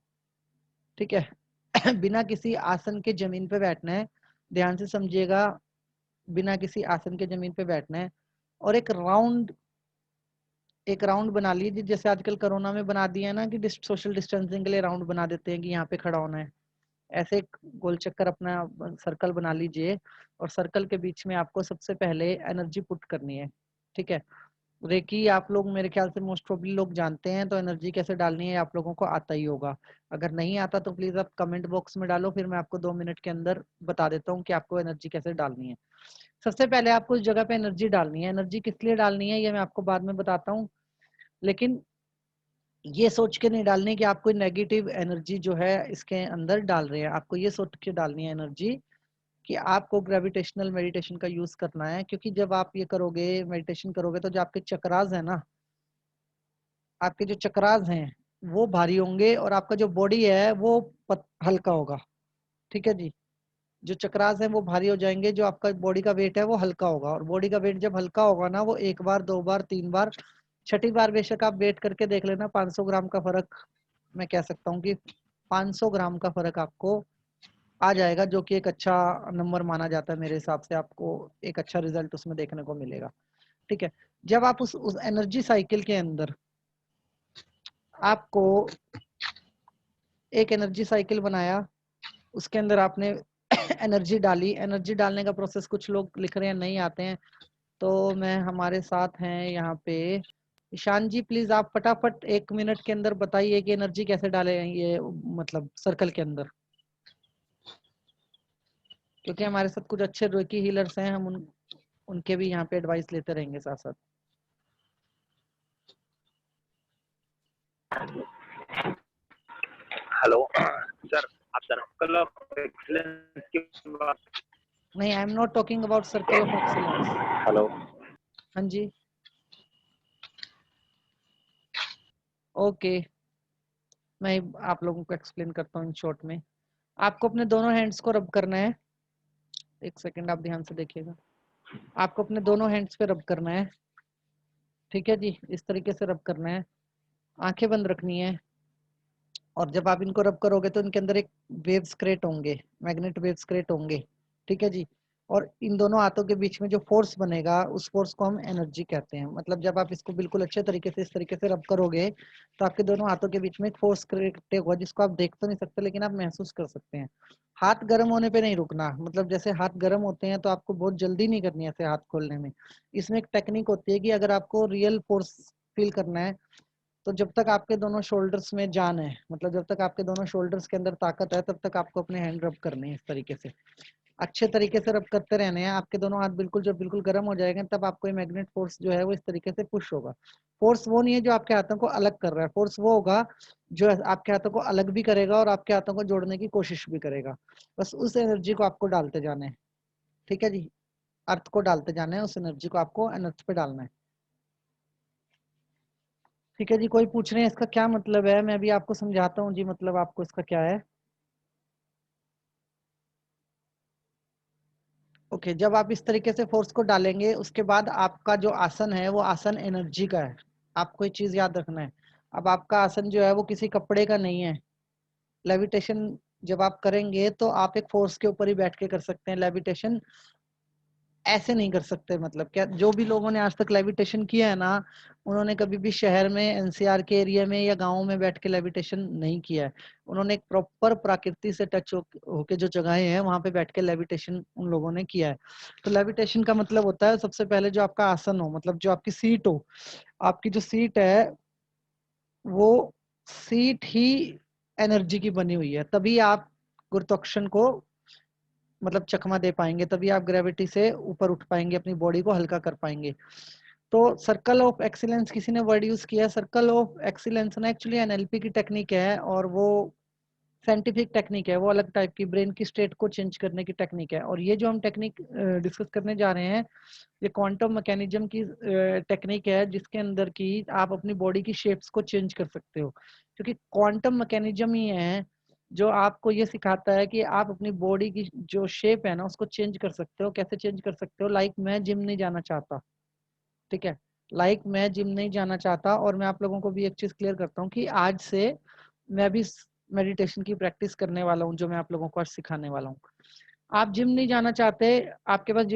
ठीक है बिना किसी आसन के जमीन पे बैठना है, ध्यान से समझिएगा, बिना किसी आसन के जमीन पे बैठना है। और एक राउंड बना लीजिए, जैसे आजकल कोरोना में बना दिया है ना कि सोशल डिस्टेंसिंग के लिए राउंड बना देते हैं कि यहाँ पे खड़ा होना है। ऐसे एक गोल चक्कर अपना सर्कल बना लीजिए, और सर्कल के बीच में आपको सबसे पहले एनर्जी पुट करनी है। ठीक है, रेकी आप लोग मेरे ख्याल से मोस्ट प्रोबेबली लोग जानते हैं, तो एनर्जी कैसे डालनी है आप लोगों को आता ही होगा। अगर नहीं आता तो प्लीज आप कमेंट बॉक्स में डालो, फिर मैं आपको 2 मिनट के अंदर बता देता हूँ कि आपको एनर्जी कैसे डालनी है। सबसे पहले आपको उस जगह पे एनर्जी डालनी है। एनर्जी किस लिए डालनी है ये मैं आपको बाद में बताता हूँ, लेकिन ये सोच के नहीं डालनी कि आप कोई नेगेटिव एनर्जी जो है इसके अंदर डाल रहे हैं। आपको ये सोच के डालनी है एनर्जी कि आपको ग्रेविटेशनल मेडिटेशन का यूज करना है, क्योंकि जब आप ये करोगे मेडिटेशन करोगे तो जो आपके चक्रास है ना, आपके जो चक्रास हैं वो भारी होंगे, और आपका जो बॉडी है वो हल्का होगा। ठीक है जी, जो चक्रास है वो भारी हो जाएंगे, जो आपका बॉडी का वेट है वो हल्का होगा। और बॉडी का वेट जब हल्का होगा ना, वो 1 बार 2 बार 3 बार, छठी बार बेशक आप वेट करके देख लेना, 500 ग्राम का फर्क मैं कह सकता हूँ कि 500 ग्राम का फर्क आपको आ जाएगा, जो कि एक अच्छा नंबर माना जाता है मेरे हिसाब से। आपको एक अच्छा रिजल्ट उसमें देखने को मिलेगा। ठीक है, जब आप उस एनर्जी साइकिल के अंदर आपको एक एनर्जी साइकिल बनाया, उसके अंदर आपने एनर्जी डाली। एनर्जी डालने का प्रोसेस कुछ लोग लिख रहे हैं नहीं आते हैं, तो मैं हमारे साथ हैं यहाँ पे ईशान जी, प्लीज आप फटाफट 1 मिनट के अंदर बताइए कि एनर्जी कैसे डाले ये मतलब सर्कल के अंदर, क्योंकि हमारे साथ कुछ अच्छे रेकी हीलर्स हैं, हम उनके भी यहाँ पे एडवाइस लेते रहेंगे साथ साथ। हेलो सर, आप सर्कल ऑफ एक्सीलेंस की बात? नहीं, I am not talking about circle of excellence. Hello, हाँ जी, ओके, मैं आप लोगों को एक्सप्लेन करता हूँ शॉर्ट में। आपको अपने दोनों हैंड्स को रब करना है। एक सेकंड, आप ध्यान से देखिएगा। आपको अपने दोनों हैंड्स पे रब करना है, ठीक है जी, इस तरीके से रब करना है। आंखें बंद रखनी है, और जब आप इनको रब करोगे तो इनके अंदर एक वेव्स क्रिएट होंगे, मैग्नेट वेव्स क्रिएट होंगे, ठीक है जी। और इन दोनों हाथों के बीच में जो फोर्स बनेगा, उस फोर्स को हम एनर्जी कहते हैं। मतलब जब आप इसको बिल्कुल अच्छे तरीके से इस तरीके से रब करोगे, तो आपके दोनों हाथों के बीच में एक फोर्स क्रिएट होगा, जिसको आप देख तो नहीं सकते, लेकिन आप महसूस कर सकते हैं। हाथ गर्म होने पे नहीं रुकना, मतलब जैसे हाथ गर्म होते हैं तो आपको बहुत जल्दी नहीं करनी है ऐसे हाथ खोलने में। इसमें एक टेक्निक होती है कि अगर आपको रियल फोर्स फील करना है, तो जब तक आपके दोनों शोल्डर्स में जान है, मतलब जब तक आपके दोनों शोल्डर्स के अंदर ताकत है, तब तक आपको अपने हैंड रब करने हैं इस तरीके से, अच्छे तरीके से रब करते रहने हैं। आपके दोनों हाथ बिल्कुल जब बिल्कुल गर्म हो जाएंगे, तब आपको ये मैग्नेट फोर्स जो है वो इस तरीके से पुश होगा। फोर्स वो नहीं है जो आपके हाथों को अलग कर रहा है, फोर्स वो होगा जो आपके हाथों को अलग भी करेगा और आपके हाथों को जोड़ने की कोशिश भी करेगा। बस उस एनर्जी को आपको डालते जाना है, ठीक है जी, अर्थ को डालते जाना है, उस एनर्जी को आपको अनर्थ पे डालना है। ठीक है जी, कोई पूछ रहे हैं इसका क्या मतलब है? मैं भी आपको समझाता हूँ जी, मतलब आपको इसका क्या है। ओके, जब आप इस तरीके से फोर्स को डालेंगे, उसके बाद आपका जो आसन है वो आसन एनर्जी का है। आपको ये चीज याद रखना है। अब आपका आसन जो है वो किसी कपड़े का नहीं है। लेविटेशन जब आप करेंगे तो आप एक फोर्स के ऊपर ही बैठ के कर सकते हैं। लेविटेशन ऐसे नहीं कर सकते। मतलब क्या, जो भी लोगों ने आज तक लेविटेशन किया है ना, उन्होंने कभी भी शहर में, एनसीआर के एरिया में या गाँव में बैठ के लेविटेशन नहीं किया है। उन्होंने एक प्रॉपर प्रकृति से टच होके जो जगहें हैं वहां पे बैठ के लेविटेशन उन लोगों ने किया है। तो लेविटेशन का मतलब होता है सबसे पहले जो आपका आसन हो, मतलब जो आपकी सीट हो, आपकी जो सीट है वो सीट ही एनर्जी की बनी हुई है। तभी आप गुरुत्वाकर्षण को मतलब चकमा दे पाएंगे, तभी आप ग्रेविटी से ऊपर उठ पाएंगे, अपनी बॉडी को हल्का कर पाएंगे। तो सर्कल ऑफ एक्सीलेंस किसी ने वर्ड यूज किया। सर्कल ऑफ एक्सीलेंस ना एक्चुअली एनएलपी की टेक्निक है, और वो साइंटिफिक टेक्निक है। वो अलग टाइप की ब्रेन की स्टेट को चेंज करने की टेक्निक है। और ये जो हम टेक्निक डिस्कस करने जा रहे हैं, ये क्वांटम मैकेनिज्म की टेक्निक है, जिसके अंदर की आप अपनी बॉडी की शेप्स को चेंज कर सकते हो। क्योंकि क्वांटम मैकेनिज्म ही है जो आपको ये सिखाता है कि आप अपनी बॉडी की जो शेप है ना, उसको चेंज कर सकते हो। कैसे चेंज कर सकते हो? लाइक मैं जिम नहीं जाना चाहता, ठीक है, लाइक मैं जिम नहीं जाना चाहता, और मैं आप लोगों को भी एक चीज क्लियर करता हूँ कि आज से मैं भी मेडिटेशन की प्रैक्टिस करने वाला हूँ, जो मैं आप लोगों को आज सिखाने वाला हूँ। आप जिम नहीं जाना चाहते, आपके पास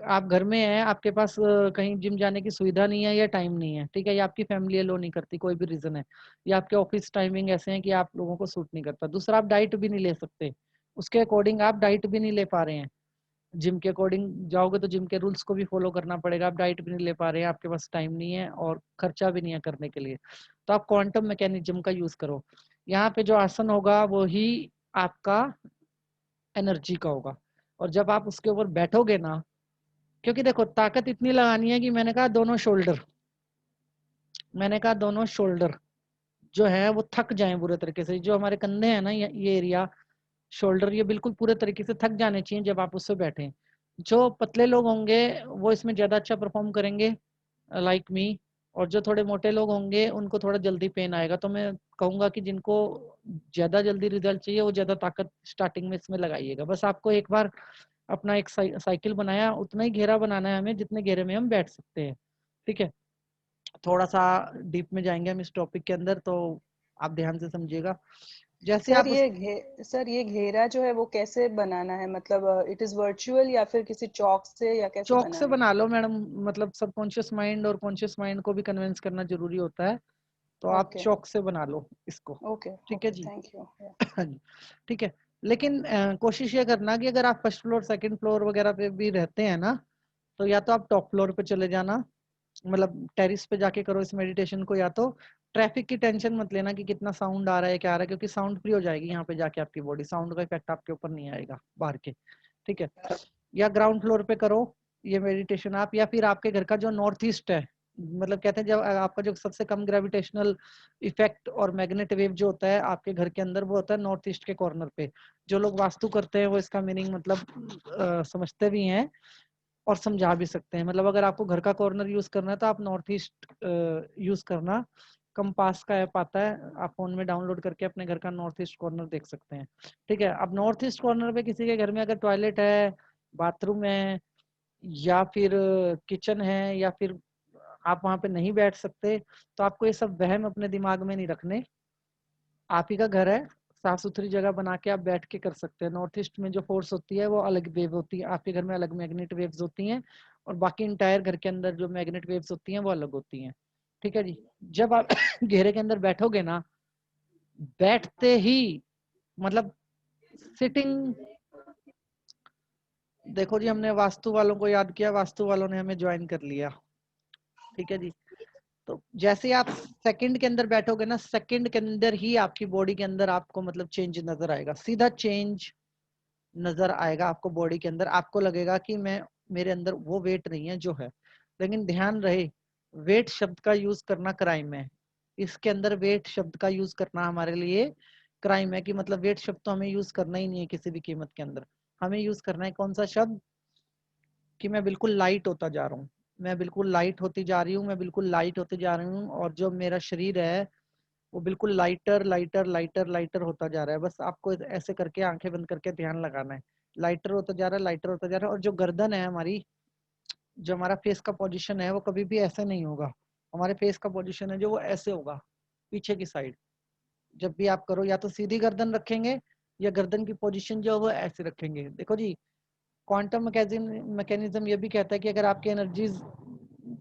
आप घर में हैं, आपके पास कहीं जिम जाने की सुविधा नहीं है या टाइम नहीं है, ठीक है, या आपकी फैमिली अलो नहीं करती, कोई भी रीजन है, या आपके ऑफिस टाइमिंग ऐसे हैं कि आप लोगों को सूट नहीं करता। दूसरा, आप डाइट भी नहीं ले सकते, उसके अकॉर्डिंग आप डाइट भी नहीं ले पा रहे हैं। जिम के अकॉर्डिंग जाओगे तो जिम के रूल्स को भी फॉलो करना पड़ेगा। आप डाइट भी नहीं ले पा रहे हैं, आपके पास टाइम नहीं है और खर्चा भी नहीं है करने के लिए, तो आप क्वांटम मैकेनिज्म का यूज करो। यहाँ पे जो आसन होगा वो ही आपका एनर्जी का होगा। और जब आप उसके ऊपर बैठोगे ना, क्योंकि देखो ताकत इतनी लगानी है कि मैंने कहा दोनों शोल्डर जो है वो थक जाएं बुरे तरीके से। जो हमारे कंधे हैं ना, ये एरिया शोल्डर, ये बिल्कुल पूरे तरीके से थक जाने चाहिए जब आप उससे बैठे। जो पतले लोग होंगे वो इसमें ज्यादा अच्छा परफॉर्म करेंगे, लाइक मी। और जो थोड़े मोटे लोग होंगे उनको थोड़ा जल्दी पेन आएगा। तो मैं कहूंगा कि जिनको ज्यादा जल्दी रिजल्ट चाहिए वो ज्यादा ताकत स्टार्टिंग में इसमें लगाइएगा। बस आपको एक बार अपना एक साइकिल बनाया, उतना ही घेरा बनाना है हमें जितने घेरे में हम बैठ सकते हैं, ठीक है। थोड़ा सा डीप में जाएंगे हम इस टॉपिक के अंदर, तो आप ध्यान से समझिएगा। जैसे सर आप सर ये घेरा जो है वो कैसे बनाना है, मतलब इट इज वर्चुअल या फिर किसी चौक से, या कैसे चौक से बनाना है? बना लो मैडम, मतलब सबकॉन्शियस माइंड और कॉन्शियस माइंड को भी कन्विंस करना जरूरी होता है, तो आप ओके चौक से बना लो इसको। ओके ठीक है ओके, जी। Thank you. हाँ जी, ठीक है। लेकिन कोशिश ये करना कि अगर आप फर्स्ट फ्लोर सेकंड फ्लोर वगैरह पे भी रहते हैं ना, तो या तो आप टॉप फ्लोर पे चले जाना, मतलब टेरिस पे जाके करो इस मेडिटेशन को, या तो ट्रैफिक की टेंशन मत लेना कि कितना साउंड आ रहा है क्या आ रहा है, क्योंकि साउंड फ्री हो जाएगी यहाँ पे जाके, आपकी बॉडी साउंड का इफेक्ट आपके ऊपर नहीं आएगा बाहर के। ठीक है, या ग्राउंड फ्लोर पे करो ये मेडिटेशन आप, या फिर आपके घर का जो नॉर्थ ईस्ट है, मतलब कहते हैं जब आपका जो सबसे कम ग्रेविटेशनल इफेक्ट और मैग्नेट वेव जो होता है आपके घर के अंदर, वो होता है नॉर्थ ईस्ट के कॉर्नर पे। जो लोग वास्तु करते हैं वो इसका मीनिंग मतलब समझते भी हैं और समझा भी सकते हैं। मतलब अगर आपको घर का कॉर्नर यूज करना है तो आप नॉर्थ ईस्ट यूज करना। कंपास का ऐप आता है, आप फोन में डाउनलोड करके अपने घर का नॉर्थ ईस्ट कॉर्नर देख सकते हैं। ठीक है, अब नॉर्थ ईस्ट कॉर्नर पे किसी के घर में अगर टॉयलेट है, बाथरूम है, या फिर किचन है, या फिर आप वहां पे नहीं बैठ सकते, तो आपको ये सब वहम अपने दिमाग में नहीं रखने। आप ही का घर है, साफ सुथरी जगह बना के आप बैठ के कर सकते हैं। नॉर्थ ईस्ट में जो फोर्स होती है वो अलग वेव होती है, आपके घर में अलग मैग्नेट वेव्स होती हैं, और बाकी इंटायर घर के अंदर जो मैग्नेट वेव्स होती हैं वो अलग होती हैं। ठीक है जी। जब आप घेरे के अंदर बैठोगे ना, बैठते ही मतलब सिटिंग, देखो जी हमने वास्तु वालों को याद किया, वास्तु वालों ने हमें ज्वाइन कर लिया। ठीक है जी। तो जैसे आप सेकंड के अंदर बैठोगे ना, सेकंड के अंदर ही आपकी बॉडी के अंदर आपको मतलब चेंज नजर आएगा, सीधा चेंज नजर आएगा आपको बॉडी के अंदर। आपको लगेगा कि मैं, मेरे अंदर वो वेट नहीं है जो है। लेकिन ध्यान रहे, वेट शब्द का यूज करना क्राइम है। इसके अंदर वेट शब्द का यूज करना हमारे लिए क्राइम है, कि मतलब वेट शब्द तो हमें यूज करना ही नहीं है किसी भी कीमत के अंदर। हमें यूज करना है कौन सा शब्द, कि मैं बिल्कुल लाइट होता जा रहा हूँ, मैं बिल्कुल लाइट होती जा रही हूँ, मैं बिल्कुल लाइट होती जा रही हूँ, और जो मेरा शरीर है वो बिल्कुल लाइटर लाइटर लाइटर लाइटर होता जा रहा है। बस आपको ऐसे करके आंखें बंद करके ध्यान लगाना है, लाइटर होता जा रहा है, लाइटर होता जा रहा है। और जो गर्दन है हमारी, जो हमारा फेस का पोजीशन है, वो कभी भी ऐसे नहीं होगा। हमारे फेस का पोजीशन है जो वो ऐसे होगा, पीछे की साइड। जब भी आप करो, या तो सीधी गर्दन रखेंगे, या गर्दन की पोजीशन जो है वो ऐसे रखेंगे। देखो जी, क्वांटम मैकेनिज्म ये भी कहता है कि अगर आपके एनर्जीज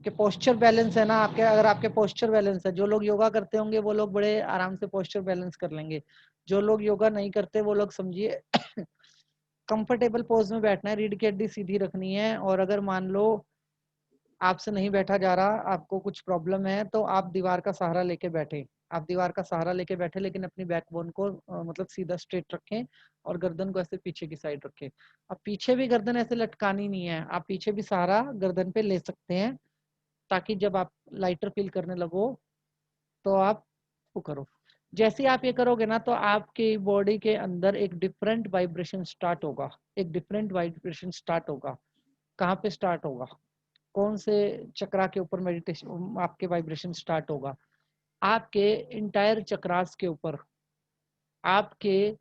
के पोस्चर बैलेंस है ना, आपके अगर आपके पोस्चर बैलेंस है, जो लोग योगा करते होंगे वो लोग बड़े आराम से पोस्चर बैलेंस कर लेंगे। जो लोग योगा नहीं करते वो लोग समझिए कंफर्टेबल पोज में बैठना है, रीढ़ की हड्डी सीधी रखनी है। और अगर मान लो आपसे नहीं बैठा जा रहा, आपको कुछ प्रॉब्लम है, तो आप दीवार का सहारा लेके बैठे। आप दीवार का सहारा लेके बैठे, लेकिन अपनी बैकबोन को मतलब सीधा स्ट्रेट रखें, और गर्दन को ऐसे पीछे की साइड रखें। अब पीछे भी गर्दन ऐसे लटकानी नहीं है, आप पीछे भी सहारा गर्दन पे ले सकते हैं, ताकि जब आप लाइटर फील करने लगो तो आप वो करो। जैसे आप ये करोगे ना, तो आपकी बॉडी के अंदर एक डिफरेंट वाइब्रेशन स्टार्ट होगा, एक डिफरेंट वाइब्रेशन स्टार्ट होगा। कहाँ पे स्टार्ट होगा, कौन से चक्रा के ऊपर मेडिटेशन आपके वाइब्रेशन स्टार्ट होगा? आपके इंटायर चक्रास के ऊपर, आपके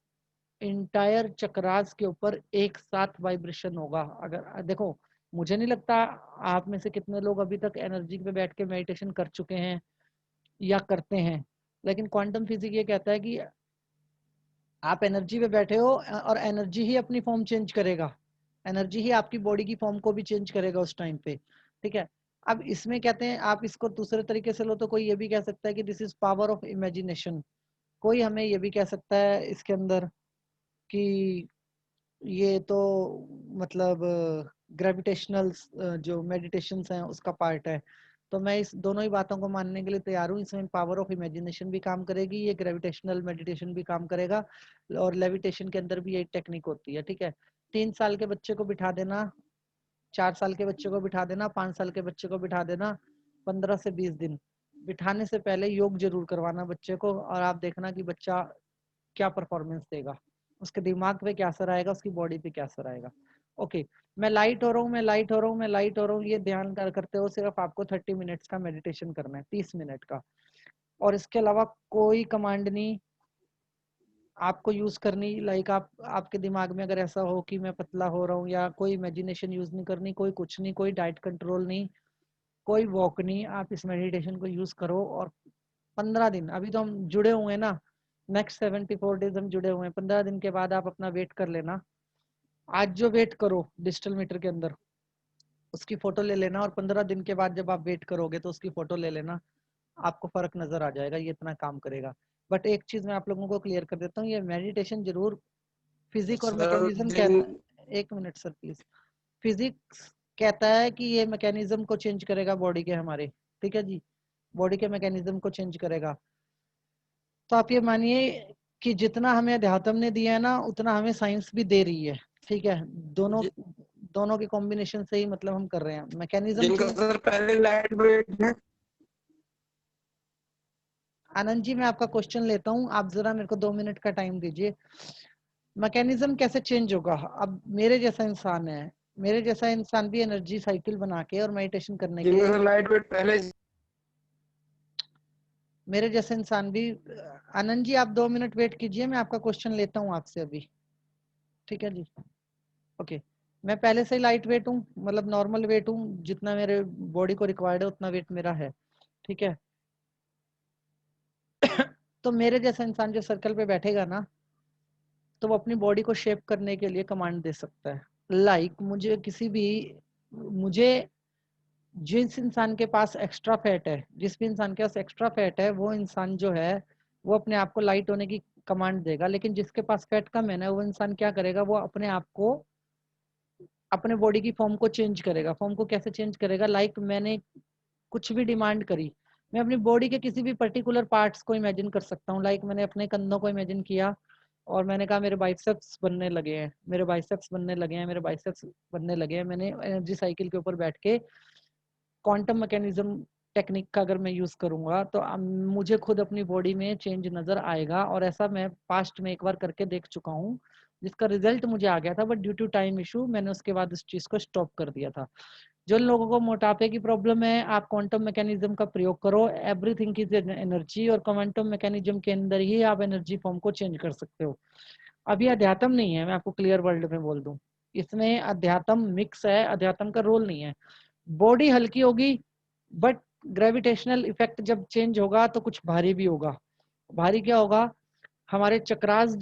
इंटायर चक्रास के ऊपर एक साथ वाइब्रेशन होगा। अगर देखो, मुझे नहीं लगता आप में से कितने लोग अभी तक एनर्जी पे बैठ के मेडिटेशन कर चुके हैं या करते हैं, लेकिन क्वांटम फिजिक्स ये कहता है कि आप एनर्जी पे बैठे हो, और एनर्जी ही अपनी फॉर्म चेंज करेगा, एनर्जी ही आपकी बॉडी की फॉर्म को भी चेंज करेगा उस टाइम पे। ठीक है, अब इसमें कहते हैं, आप इसको दूसरे तरीके से लो तो कोई ये भी कह सकता है कि this is power of imagination. कोई हमें ये भी कह सकता है इसके अंदर कि ये तो मतलब ग्रेविटेशनल जो मेडिटेशंस हैं उसका पार्ट है। तो मैं इस दोनों ही बातों को मानने के लिए तैयार हूँ। इसमें पावर ऑफ इमेजिनेशन भी काम करेगी, ये ग्रेविटेशनल मेडिटेशन भी काम करेगा, और लेविटेशन के अंदर भी यही टेक्निक होती है। ठीक है, 3 साल के बच्चे को बिठा देना, 4 साल के बच्चे को बिठा देना, 5 साल के बच्चे को बिठा देना, 15 से 20 दिन बिठाने से पहले योग जरूर करवाना बच्चे को, और आप देखना कि बच्चा क्या परफॉर्मेंस देगा, उसके दिमाग पे क्या असर आएगा, उसकी बॉडी पे क्या असर आएगा। ओके, मैं लाइट हो रहा हूँ, मैं लाइट हो रहा हूँ, मैं लाइट हो रहा हूँ, ये ध्यान करते हो सिर्फ आपको 30 मिनट्स का मेडिटेशन करना है, 30 मिनट का। और इसके अलावा कोई कमांड नहीं आपको यूज करनी। लाइक आपके दिमाग में अगर ऐसा हो कि मैं पतला हो रहा हूँ, या कोई इमेजिनेशन यूज नहीं करनी, कोई कुछ नहीं, कोई डाइट कंट्रोल नहीं, कोई वॉक नहीं। आप इस मेडिटेशन को यूज करो, और 15 दिन, अभी तो हम जुड़े हुए हैं ना, नेक्स्ट 74 डेज हम जुड़े हुए हैं। 15 दिन के बाद आप अपना वेट कर लेना। आज जो वेट करो डिजिटल मीटर के अंदर उसकी फोटो ले लेना, और 15 दिन के बाद जब आप वेट करोगे तो उसकी फोटो ले लेना, आपको फर्क नजर आ जाएगा, ये इतना काम करेगा। बट एक चीज मैं आप लोगों को क्लियर कर देता हूँ, ये मेडिटेशन जरूर फिजिक और मैकेनिज्म कहता, एक मिनट सर प्लीज, फिजिक्स कहता है कि ये मैकेनिज्म को चेंज करेगा बॉडी के हमारे, ठीक है जी, बॉडी के मैकेनिज्म को चेंज करेगा। तो आप ये मानिए कि जितना हमें अध्यात्म ने दिया है ना उतना हमें साइंस भी दे रही है, ठीक है, दोनों के कॉम्बिनेशन से ही मतलब हम कर रहे हैं मैकेनिज्म। सर पहले लाइट वेट है। आनंद जी मैं आपका क्वेश्चन लेता हूँ, आप जरा मेरे को 2 मिनट का टाइम दीजिए। मैकेनिज्म कैसे चेंज होगा? अब मेरे जैसा इंसान है, मेरे जैसा इंसान भी एनर्जी साइकिल बना के और मेडिटेशन करने के, लाइट वेट पहले, मेरे जैसे इंसान भी, आनंद जी आप 2 मिनट वेट कीजिए, मैं आपका क्वेश्चन लेता हूँ आपसे अभी, ठीक है जी, ओके। मैं पहले से ही लाइट वेट हूँ, मतलब नॉर्मल वेट हूँ, जितना मेरे बॉडी को रिक्वायर्ड है उतना वेट मेरा है, ठीक है। तो मेरे जैसा इंसान जो सर्कल पे बैठेगा ना, तो वो अपनी बॉडी को शेप करने के लिए कमांड दे सकता है। लाइक मुझे जिस इंसान के पास एक्स्ट्रा फैट है, जिस भी इंसान के पास एक्स्ट्रा फैट है, वो इंसान जो है वो अपने आप को लाइट होने की कमांड देगा। लेकिन जिसके पास फैट कम है ना, वो इंसान क्या करेगा, वो अपने आप को, अपने बॉडी की फॉर्म को चेंज करेगा। फॉर्म को कैसे चेंज करेगा? लाइक मैंने कुछ भी डिमांड करी, मैं अपनी बॉडी के किसी भी पर्टिकुलर पार्ट्स को इमेजिन कर सकता हूँ। लाइक मैंने अपने कंधों को इमेजिन किया और मैंने कहा मेरे बाइसेप्स बनने लगे हैं, मेरे बाइसेप्स बनने लगे हैं, मेरे बाइसेप्स बनने लगे हैं। मैंने एनर्जी साइकिल के ऊपर बैठ के क्वांटम मैकेनिज्म टेक्निक का अगर मैं यूज करूंगा तो मुझे खुद अपनी बॉडी में चेंज नजर आएगा। और ऐसा मैं पास्ट में एक बार करके देख चुका हूँ, जिसका रिजल्ट मुझे आ गया था, but due to time issue मैंने उसके बाद इस चीज को स्टॉप कर दिया था। जो लोगों को मोटापे की प्रॉब्लम है, आप क्वांटम मैकेनिज्म का प्रयोग करो। एवरीथिंग इज एनर्जी, और क्वांटम मैकेनिज्म के अंदर ही आप एनर्जी फॉर्म को चेंज कर सकते हो। अभी अध्यात्म नहीं है, मैं आपको क्लियर वर्ल्ड में बोल दूं, इसमें अध्यात्म मिक्स है, अध्यात्म का रोल नहीं है। बॉडी हल्की होगी, बट ग्रेविटेशनल इफेक्ट जब चेंज होगा तो कुछ भारी भी होगा। भारी क्या होगा? हमारे चक्रास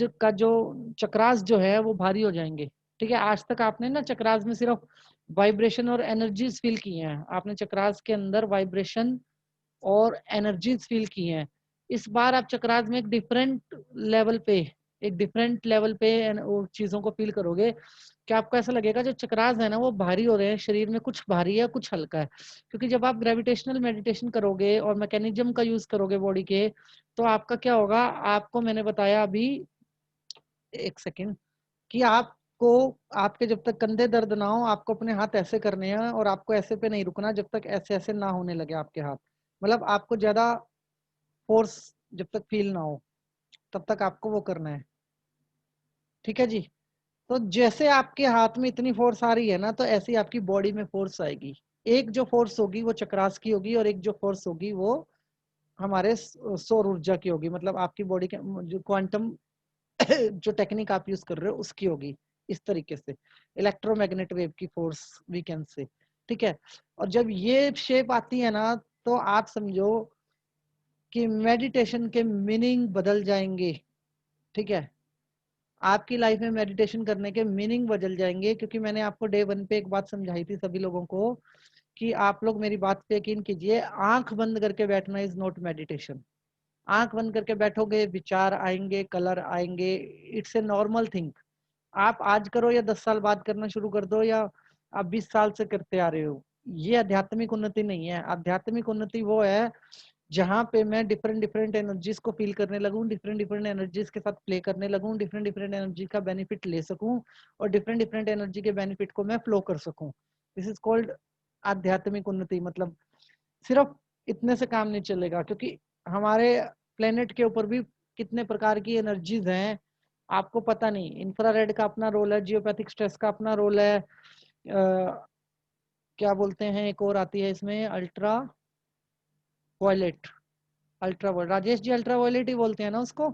जो है वो भारी हो जाएंगे, ठीक है। आज तक आपने ना चक्रास में सिर्फ वाइब्रेशन और एनर्जीज फील की हैं, आपने चक्रास के अंदर वाइब्रेशन और एनर्जीज फील की हैं। इस बार आप चक्रास में एक डिफरेंट लेवल पे चीजों को फील करोगे कि आपको ऐसा लगेगा जो चक्रास है ना वो भारी हो रहे हैं, शरीर में कुछ भारी है कुछ हल्का है। क्योंकि जब आप ग्रेविटेशनल मेडिटेशन करोगे और मैकेनिज्म का यूज करोगे बॉडी के, तो आपका क्या होगा, आपको मैंने बताया अभी, एक सेकेंड, कि आपको, आपके जब तक कंधे दर्द ना हो, आपको अपने हाथ ऐसे करने हैं और आपको ऐसे पे नहीं रुकना जब तक ऐसे ऐसे ना होने लगे आपके हाथ। मतलब आपको ज्यादा फोर्स जब तक फील ना हो तब तक आपको वो करना है, ठीक है जी। तो जैसे आपके हाथ में इतनी फोर्स आ रही है ना, तो ऐसी आपकी बॉडी में फोर्स आएगी। एक जो फोर्स होगी वो चक्रास की होगी, और एक जो फोर्स होगी वो हमारे सौर ऊर्जा की होगी, मतलब आपकी बॉडी के जो क्वांटम जो टेक्निक आप यूज कर रहे हो उसकी होगी। इस तरीके से इलेक्ट्रोमैग्नेट वेव की फोर्स वी कैन से, ठीक है। और जब ये शेप आती है ना, तो आप समझो कि मेडिटेशन के मीनिंग बदल जाएंगे, ठीक है। आपकी लाइफ में मेडिटेशन करने के मीनिंग बदल जाएंगे, क्योंकि मैंने आपको डे 1 पे एक बात समझाई थी सभी लोगों को कि आप लोग मेरी बात पे यकीन कीजिए, आंख बंद करके बैठना इज नॉट मेडिटेशन। आंख बंद करके बैठोगे, विचार आएंगे, कलर आएंगे, इट्स ए नॉर्मल थिंग। आप आज करो या 10 साल बाद करना शुरू कर दो, या आप 20 साल से करते आ रहे हो, ये आध्यात्मिक उन्नति नहीं है। आध्यात्मिक उन्नति वो है जहाँ पे मैं डिफरेंट डिफरेंट एनर्जीज को फील करने लगूं, डिफरेंट डिफरेंट एनर्जीज के साथ प्ले करने लगूं, डिफरेंट डिफरेंट एनर्जी का बेनिफिट ले सकूं, और डिफरेंट डिफरेंट एनर्जी के बेनिफिट को मैं फ्लो कर सकूं। दिस इज कॉल्ड आध्यात्मिक उन्नति। मतलब सिर्फ इतने से काम नहीं चलेगा, क्योंकि हमारे प्लेनेट के ऊपर भी कितने प्रकार की एनर्जीज हैं आपको पता नहीं। इंफ्रारेड का अपना रोल है, जियोपैथिक स्ट्रेस का अपना रोल है, क्या बोलते हैं, एक और आती है इसमें, ultraviolet. Ultraviolet, Rajesh ji ultraviolet ही बोलते हैं ना उसको?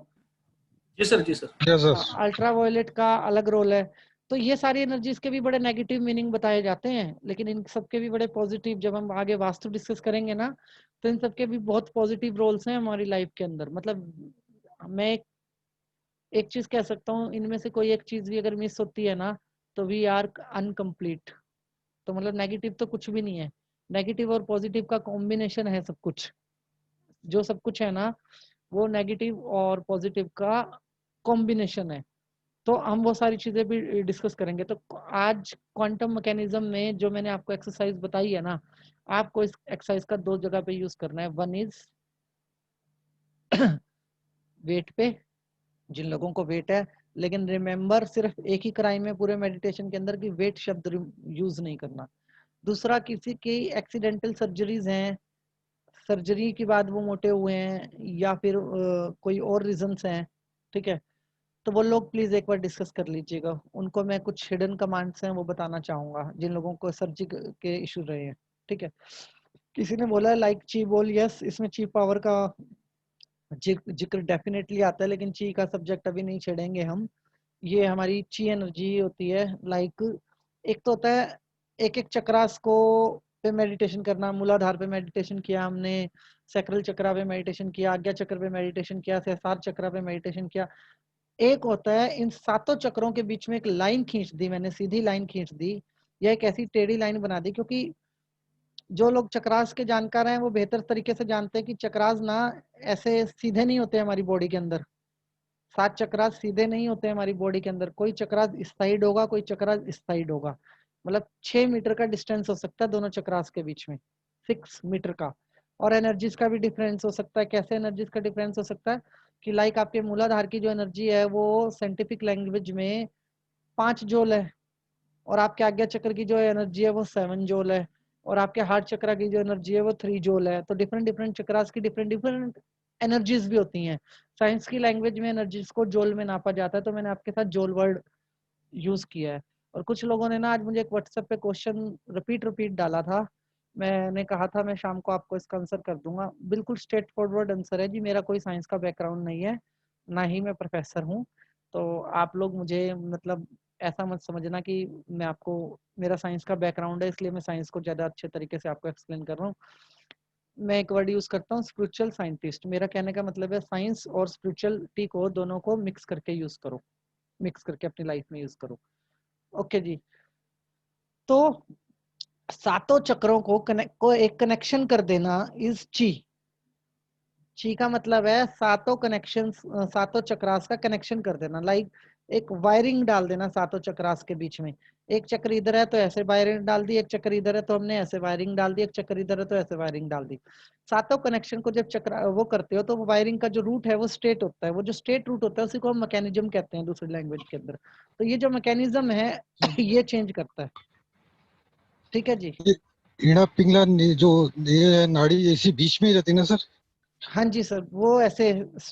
जी सर, जी sir. Yes sir. Ultraviolet का अलग रोल है। तो ये सारी एनर्जीज के भी बड़े नेगेटिव मीनिंग बताए जाते हैं, लेकिन इन सबके भी बड़े पॉजिटिव, जब हम आगे वास्तु डिस्कस करेंगे ना, तो इन सबके भी बहुत पॉजिटिव रोल्स हैं हमारी लाइफ के अंदर। मतलब मैं एक चीज कह सकता हूँ, इनमें से कोई एक चीज भी अगर मिस होती है ना तो वी आर अनकम्प्लीट। तो मतलब नेगेटिव तो कुछ भी नहीं है, नेगेटिव और पॉजिटिव का कॉम्बिनेशन है सब कुछ। जो सब कुछ है ना वो नेगेटिव और पॉजिटिव का कॉम्बिनेशन है। तो हम वो सारी चीजें भी डिस्कस करेंगे। तो आज क्वांटम मैकेनिज्म में जो मैंने आपको एक्सरसाइज बताई है ना, आपको इस एक्सरसाइज का 2 जगह पे यूज करना है। वन इज वेट पे, जिन लोगों को वेट है, लेकिन रिमेंबर सिर्फ एक ही क्राइम है पूरे मेडिटेशन के अंदर कि वेट शब्द यूज नहीं करना। दूसरा, किसी की एक्सीडेंटल सर्जरीज हैं, सर्जरी के बाद वो मोटे हुए हैं या फिर कोई और रीजंस हैं, ठीक है, तो वो लोग प्लीज एक बार डिस्कस कर लीजिएगा। उनको मैं कुछ हिडन कमांड्स हैं वो बताना चाहूंगा जिन लोगों को सर्जरी के इशू रहे हैं, ठीक है। किसी ने बोला लाइक ची बोल, यस इसमें ची पावर का जिक्र डेफिनेटली आता है, लेकिन ची का सब्जेक्ट अभी नहीं छेड़ेंगे हम। ये हमारी ची एनर्जी होती है। लाइक एक तो होता है एक एक चक्रास को पे मेडिटेशन करना। मूलाधार पे मेडिटेशन किया हमने, सैक्रल चक्रा पे मेडिटेशन किया, आज्ञा चक्र पे मेडिटेशन किया, सहस्रार चक्र पे मेडिटेशन किया। एक होता है इन 7 चक्रों के बीच में एक लाइन खींच दी मैंने, सीधी लाइन खींच दी या एक ऐसी टेढ़ी लाइन बना दी, क्योंकि जो लोग चक्रास के जानकार हैं वो बेहतर तरीके से जानते हैं कि चक्रास ना ऐसे सीधे नहीं होते हमारी बॉडी के अंदर। 7 चक्रास सीधे नहीं होते हमारी बॉडी के अंदर। कोई चक्रास इस साइड होगा, कोई चक्रास इस साइड होगा। मतलब 6 मीटर का डिस्टेंस हो सकता है दोनों चक्रास के बीच में, 6 मीटर का। और एनर्जीज का भी डिफरेंस हो सकता है। कैसे एनर्जीज का डिफरेंस हो सकता है कि लाइक आपके मूलाधार की जो एनर्जी है वो साइंटिफिक लैंग्वेज में 5 जूल है, और आपके आज्ञा चक्र की जो एनर्जी है वो 7 जूल है, और आपके हार्ट चक्र की जो एनर्जी है वो 3 जूल है। तो डिफरेंट डिफरेंट चक्रास की डिफरेंट डिफरेंट एनर्जीज भी होती हैं। साइंस की लैंग्वेज में एनर्जीज को जोल में नापा जाता है, तो मैंने आपके साथ जोल वर्ड यूज किया है। और कुछ लोगों ने ना आज मुझे एक व्हाट्सएप पे क्वेश्चन रिपीट डाला था। मैंने कहा था मैं शाम को आपको इसका आंसर कर दूंगा। बिल्कुल स्ट्रेट फॉरवर्ड आंसर है जी। मेरा कोई साइंस का बैकग्राउंड नहीं है, ना ही मैं प्रोफेसर हूँ। तो आप लोग मुझे मतलब ऐसा मत समझना कि मैं आपको, मेरा साइंस का बैकग्राउंड है इसलिए मैं साइंस को ज़्यादा अच्छे तरीके से आपको एक्सप्लेन कर रहा हूँ। मैं एक वर्ड यूज करता हूँ, स्पिरिचुअल साइंटिस्ट। मेरा कहने का मतलब है साइंस और स्पिरिचुअलिटी को दोनों को मिक्स करके यूज करो, मिक्स करके अपनी लाइफ में यूज करो। ओके जी। तो 7 चक्रों को एक कनेक्शन कर देना इज ची। ची का मतलब है 7 कनेक्शन, 7 चक्रास का कनेक्शन कर देना। लाइक एक वायरिंग डाल देना 7 चक्रास के बीच में। एक चक्र इधर है तो ऐसे वायरिंग डाल दी, एक चक्र इधर है तो हमने ऐसे वायरिंग डाल दी, एक चक्र इधर है तो ऐसे वायरिंग डाल दी। 7 कनेक्शन को जब चक्र वो करते हो तो वायरिंग का जो रूट है वो स्ट्रेट होता है। वो जो स्ट्रेट रूट होता है उसी को हम मैकेनिज्म कहते हैं दूसरी लैंग्वेज के अंदर। तो ये जो मैकेनिज्म है ये चेंज करता है, ठीक है जी। ईड़ा पिंगला जो ये नाड़ी ऐसी बीच में ही रहती है ना सर? हाँ जी सर, वो ऐसे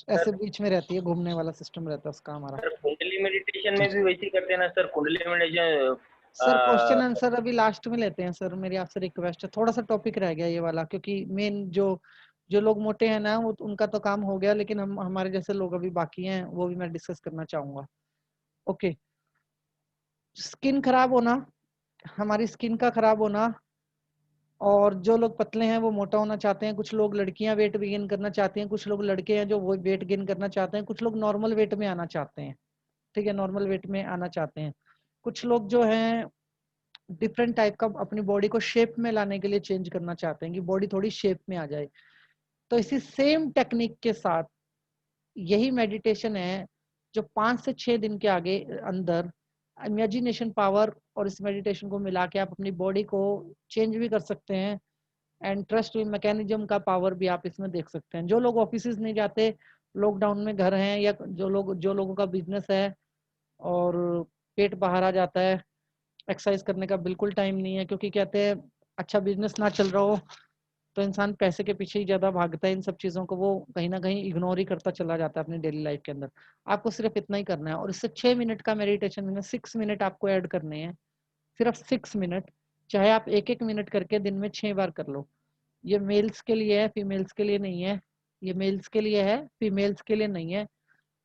ऐसे बीच में रहती है, घूमने वाला सिस्टम रहता है उसका हमारा। सर कुंडली मेडिटेशन में भी वैसे ही करते हैं ना सर? कुंडली मेडिटेशन सर क्वेश्चन आंसर अभी लास्ट में लेते हैं सर, मेरी आपसे रिक्वेस्ट है। थोड़ा सा टॉपिक रह गया ये वाला, क्योंकि मेन जो जो लोग मोटे हैं ना वो उनका तो काम हो गया, लेकिन हम हमारे जैसे लोग अभी बाकी हैं वो भी मैं डिस्कस करना चाहूंगा। ओके, स्किन खराब होना, हमारी स्किन का खराब होना, और जो लोग पतले हैं वो मोटा होना चाहते हैं। कुछ लोग लड़कियां वेट गेन करना चाहती हैं, कुछ लोग लड़के हैं जो वो वेट गेन करना चाहते हैं, कुछ लोग नॉर्मल वेट में आना चाहते हैं, ठीक है, नॉर्मल वेट में आना चाहते हैं। कुछ लोग जो हैं डिफरेंट टाइप का अपनी बॉडी को शेप में लाने के लिए चेंज करना चाहते हैं कि बॉडी थोड़ी शेप में आ जाए। तो इसी सेम टेक्निक के साथ यही मेडिटेशन है जो 5 से 6 दिन के आगे अंदर इमेजिनेशन पावर और इस मेडिटेशन को मिला के आप अपनी बॉडी को चेंज भी कर सकते हैं। एंड ट्रस्ट मैकेनिज्म का पावर भी आप इसमें देख सकते हैं। जो लोग ऑफिस नहीं जाते, लॉकडाउन में घर हैं, या जो लोगों का बिजनेस है और पेट बाहर आ जाता है, एक्सरसाइज करने का बिल्कुल टाइम नहीं है, क्योंकि कहते हैं अच्छा बिजनेस ना चल रहा हो तो इंसान पैसे के पीछे ही ज्यादा भागता है। इन सब चीजों को वो कहीं ना कहीं इग्नोर ही करता चला जाता है अपनी डेली लाइफ के अंदर। आपको सिर्फ इतना ही करना है, और इससे 6 मिनट का मेडिटेशन में 6 मिनट आपको ऐड करने हैं, सिर्फ 6 मिनट। चाहे आप 1-1 मिनट करके दिन में 6 बार कर लो। ये मेल्स के लिए है, फीमेल्स के लिए नहीं है। ये मेल्स के लिए है, फीमेल्स के लिए नहीं है।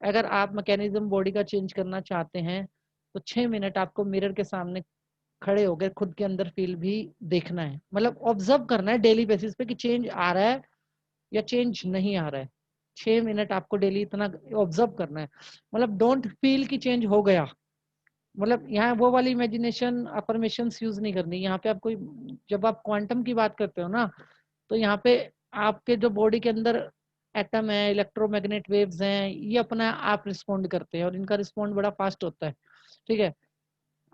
अगर आप मैकेनिज्म बॉडी का चेंज करना चाहते हैं तो 6 मिनट आपको मिरर के सामने खड़े हो गए खुद के अंदर फील भी देखना है, मतलब ऑब्जर्व करना है डेली बेसिस पे कि चेंज आ रहा है या चेंज नहीं आ रहा है। 6 मिनट आपको डेली इतना ऑब्जर्व करना है। मतलब डोंट फील कि चेंज हो गया, मतलब यहाँ वो वाली इमेजिनेशन अफर्मेशंस यूज नहीं करनी। यहाँ पे आप कोई, जब आप क्वांटम की बात करते हो ना, तो यहाँ पे आपके जो बॉडी के अंदर एटम है, इलेक्ट्रोमैग्नेट वेव्स हैं, ये अपना आप रिस्पॉन्ड करते हैं और इनका रिस्पॉन्ड बड़ा फास्ट होता है। ठीक है,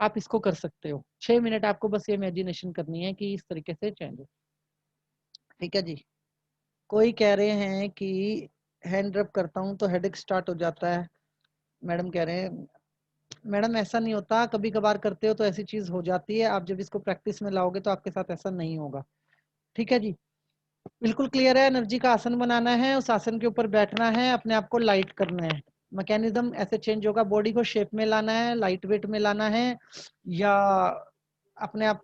आप इसको कर सकते हो। 6 मिनट आपको बस ये इमेजिनेशन करनी है कि इस तरीके से चेंज हो। ठीक है जी। कोई कह रहे हैं कि हैंड रब करता हूँ तो हेडेक स्टार्ट हो जाता है। मैडम कह रहे हैं मैडम ऐसा नहीं होता, कभी कभार करते हो तो ऐसी चीज हो जाती है, आप जब इसको प्रैक्टिस में लाओगे तो आपके साथ ऐसा नहीं होगा। ठीक है जी, बिल्कुल क्लियर है। एनर्जी का आसन बनाना है, उस आसन के ऊपर बैठना है, अपने आप को लाइट करना है। मैकेनिज्म ऐसे चेंज होगा, बॉडी को शेप में लाना है, लाइट वेट में लाना है, या अपने आप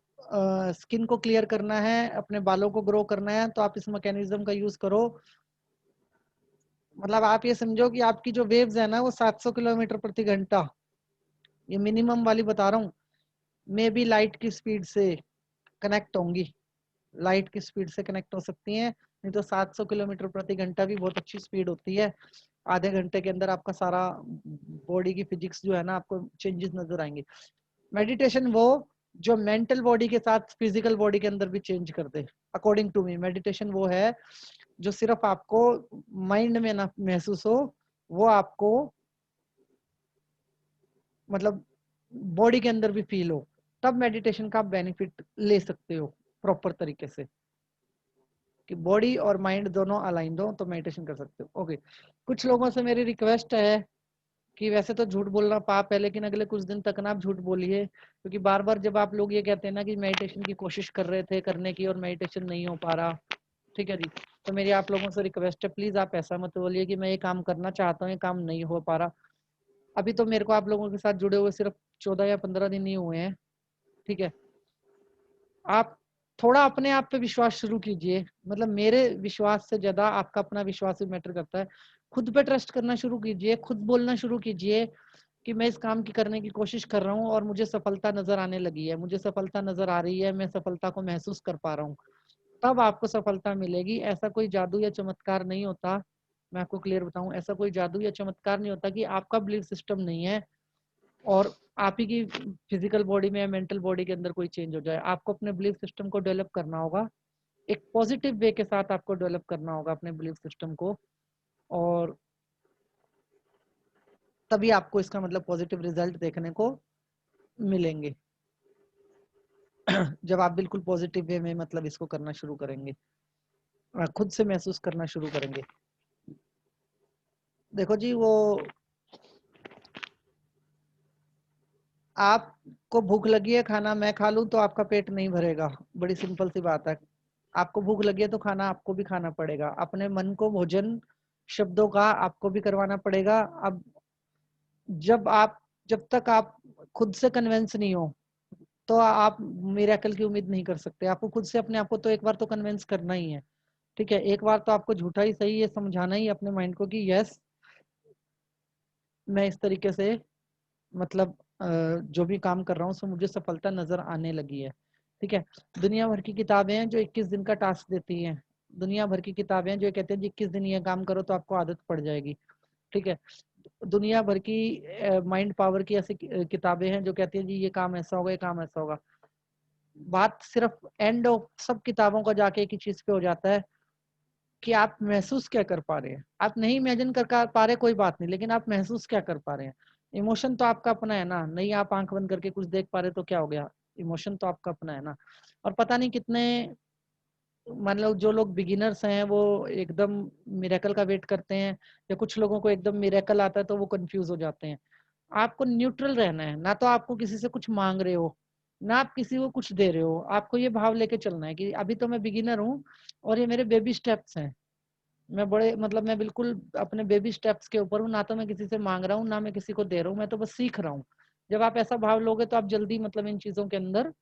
स्किन को क्लियर करना है, अपने बालों को ग्रो करना है, तो आप इस मैकेनिज्म का यूज करो। मतलब आप ये समझो कि आपकी जो वेव्स है ना वो 700 किलोमीटर प्रति घंटा, ये मिनिमम वाली बता रहा हूँ, मे भी लाइट की स्पीड से कनेक्ट होंगी, लाइट की स्पीड से कनेक्ट हो सकती हैं। नहीं तो 700 किलोमीटर प्रति घंटा भी बहुत अच्छी स्पीड होती है। आधे घंटे के अंदर आपका सारा बॉडी की फिजिक्स जो है ना, आपको चेंजेस नजर आएंगे। मेडिटेशन वो जो मेंटल बॉडी के साथ फिजिकल बॉडी के अंदर भी चेंज कर दे। अकॉर्डिंग टू मी मेडिटेशन वो है जो सिर्फ आपको माइंड में ना महसूस हो, वो आपको मतलब बॉडी के अंदर भी फील हो, तब मेडिटेशन का आप बेनिफिट ले सकते हो प्रॉपर तरीके से, कि बॉडी और माइंड दोनों अलाइन हो तो मेडिटेशन कर सकते हो। ओके, कुछ लोगों से मेरी रिक्वेस्ट है कि वैसे तो झूठ बोलना पाप है, लेकिन अगले कुछ दिन तक ना आप झूठ बोलिए, क्योंकि बार बार जब आप लोग ये कहते हैं ना कि मेडिटेशन की कोशिश कर रहे थे करने की और मेडिटेशन नहीं हो पा रहा, ठीक है जी, तो मेरी आप लोगों से रिक्वेस्ट है, प्लीज आप ऐसा मत बोलिए कि मैं ये काम करना चाहता हूँ, ये काम नहीं हो पा रहा। अभी तो मेरे को आप लोगों के साथ जुड़े हुए सिर्फ 14 या 15 दिन ही हुए हैं। ठीक है, आप थोड़ा अपने आप पे विश्वास शुरू कीजिए। मतलब मेरे विश्वास से ज्यादा आपका अपना विश्वास भी मैटर करता है। खुद पे ट्रस्ट करना शुरू कीजिए, खुद बोलना शुरू कीजिए कि मैं इस काम की करने की कोशिश कर रहा हूँ और मुझे सफलता नजर आने लगी है, मुझे सफलता नजर आ रही है, मैं सफलता को महसूस कर पा रहा हूँ। तब आपको सफलता मिलेगी। ऐसा कोई जादू या चमत्कार नहीं होता, मैं आपको क्लियर बताऊं, ऐसा कोई जादू या चमत्कार नहीं होता कि आपका बिलीफ सिस्टम नहीं है और आप ही की फिजिकल बॉडी में या मेंटल बॉडी के अंदर कोई चेंज हो जाए। आपको अपने बिलीफ सिस्टम को डेवलप करना होगा, एक पॉजिटिव वे के साथ आपको डेवलप करना होगा अपने बिलीफ सिस्टम को, और तभी आपको इसका मतलब पॉजिटिव रिजल्ट देखने को मिलेंगे। जब आप बिल्कुल पॉजिटिव वे में मतलब इसको करना शुरू करेंगे, खुद से महसूस करना शुरू करेंगे। देखो जी, वो आपको भूख लगी है, खाना मैं खा लूं तो आपका पेट नहीं भरेगा, बड़ी सिंपल सी बात है। आपको भूख लगी है तो खाना आपको भी खाना पड़ेगा। अपने मन को भोजन शब्दों का आपको भी करवाना पड़ेगा। अब जब तक आप खुद से कन्विंस नहीं हो तो आप मिरेकल की उम्मीद नहीं कर सकते। आपको खुद से अपने आप को तो एक बार तो कन्विंस करना ही है। ठीक है, एक बार तो आपको झूठा ही सही ये समझाना ही अपने माइंड को कि यस, मैं इस तरीके से मतलब जो भी काम कर रहा हूँ उसमें मुझे सफलता नजर आने लगी है। ठीक है, दुनिया भर की किताबें हैं जो 21 दिन का टास्क देती हैं। दुनिया भर की किताबें हैं जो कहते हैं 21 दिन ये काम करो तो आपको आदत पड़ जाएगी। ठीक है, दुनिया भर की माइंड पावर की ऐसी किताबें हैं जो कहती हैं जी ये काम ऐसा होगा, ये काम ऐसा होगा। बात सिर्फ एंड ऑफ सब किताबों का जाके एक ही चीज पे हो जाता है कि आप महसूस क्या कर पा रहे हैं। आप नहीं इमेजिन कर पा रहे कोई बात नहीं, लेकिन आप महसूस क्या कर पा रहे हैं। इमोशन तो आपका अपना है ना, नहीं आप आंख बंद करके कुछ देख पा रहे तो क्या हो गया, इमोशन तो आपका अपना है ना। और पता नहीं कितने मतलब जो लोग बिगिनर्स हैं वो एकदम मिरेकल का वेट करते हैं, या कुछ लोगों को एकदम मिरेकल आता है तो वो कंफ्यूज हो जाते हैं। आपको न्यूट्रल रहना है, ना तो आपको किसी से कुछ मांग रहे हो, ना आप किसी को कुछ दे रहे हो। आपको ये भाव लेके चलना है कि अभी तो मैं बिगिनर हूँ और ये मेरे बेबी स्टेप्स हैं। मैं बड़े मतलब मैं बिल्कुल अपने बेबी स्टेप्स के ऊपर हूँ, ना तो मैं किसी से मांग रहा हूँ ना मैं किसी को दे रहा हूँ, मैं तो बस सीख रहा हूँ। जब आप ऐसा भाव लोगे तो आप जल्दी मतलब इन चीजों के अंदर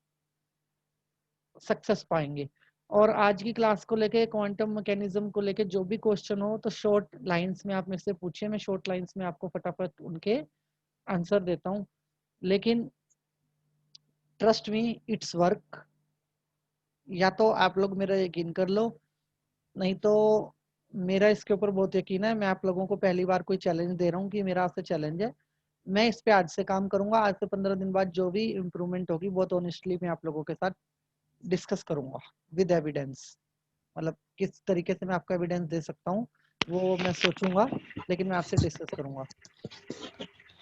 सक्सेस पाएंगे। और आज की क्लास को लेके क्वांटम मैकेनिज्म को लेके जो भी क्वेश्चन हो तो शॉर्ट लाइंस में आप मेरे से पूछिए, मैं शॉर्ट लाइंस में आपको फटाफट उनके आंसर देता हूँ। लेकिन ट्रस्ट मी, इट्स वर्क। या तो आप लोग मेरा यकीन कर लो, नहीं तो मेरा इसके ऊपर बहुत यकीन है। मैं आप लोगों को पहली बार कोई चैलेंज दे रहा हूँ कि मेरा आपसे चैलेंज है। मैं इस पे आज से काम करूंगा। आज से 15 दिन बाद जो भी इम्प्रूवमेंट होगी बहुत ऑनेस्टली मैं आप लोगों के साथ डिस्कस करूंगा विद एविडेंस। मतलब किस तरीके से मैं आपको एविडेंस दे सकता हूँ वो मैं सोचूंगा, लेकिन मैं आपसे डिस्कस करूंगा।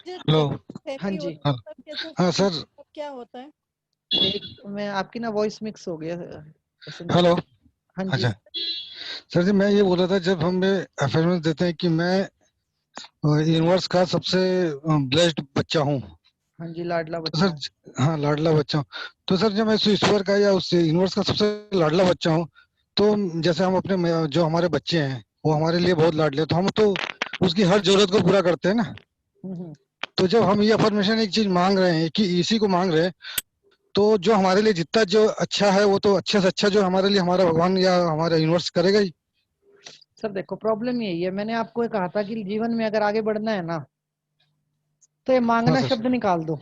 हेलो। हाँ जी। हाँ सर। क्या होता है? एक मैं आपकी ना वॉइस मिक्स हो गया वसंत हेलो। जी। हाँ जी। अच्छा सर जी, मैं ये बोल रहा था, जब हमें अफर्मेशन देते हैं कि मैं यूनिवर्स का सबसे ब्लेस्ड बच्चा हूँ, हाँ जी, लाडला तो बच्चा हूँ। सर हाँ लाडला बच्चा हूँ, तो सर जब मैं उस ईश्वर का या उस यूनिवर्स का सबसे लाडला बच्चा हूँ, तो जैसे हम अपने जो हमारे बच्चे हैं वो हमारे लिए बहुत लाडले हैं, तो हम तो उसकी हर जरूरत को पूरा करते हैं ना। हम्म। तो जब हम ये अफर्मेशन एक चीज मांग रहे हैं कि इसी को मांग रहे हैं, तो जो हमारे लिए जितना जो अच्छा है वो तो अच्छे से अच्छा जो हमारे लिए हमारा भगवान या हमारा यूनिवर्स करेगा ही। सर देखो प्रॉब्लम यही है, मैंने आपको ये कहा था कि जीवन में अगर आगे बढ़ना है ना तो ये हाँ मांगना सर। शब्द निकाल दो।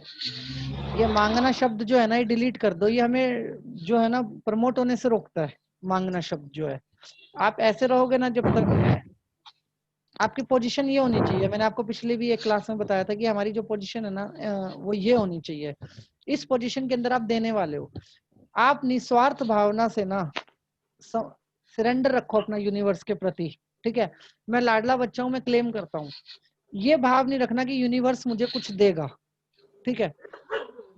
ये मांगना शब्द जो है ना ये डिलीट कर दो। ये हमें जो है ना प्रमोट होने से रोकता है। मांगना शब्द जो है, आप ऐसे रहोगे ना जब तक आपकी पोजीशन ये होनी चाहिए। मैंने आपको पिछले भी एक क्लास में बताया था कि हमारी जो पोजीशन है ना वो ये होनी चाहिए। इस पोजीशन के अंदर आप देने वाले हो। आप निस्वार्थ भावना से ना सरेंडर रखो अपना यूनिवर्स के प्रति। ठीक है, मैं लाडला बच्चा हूं, मैं क्लेम करता हूँ। ये भाव नहीं रखना कि यूनिवर्स मुझे कुछ देगा। ठीक है,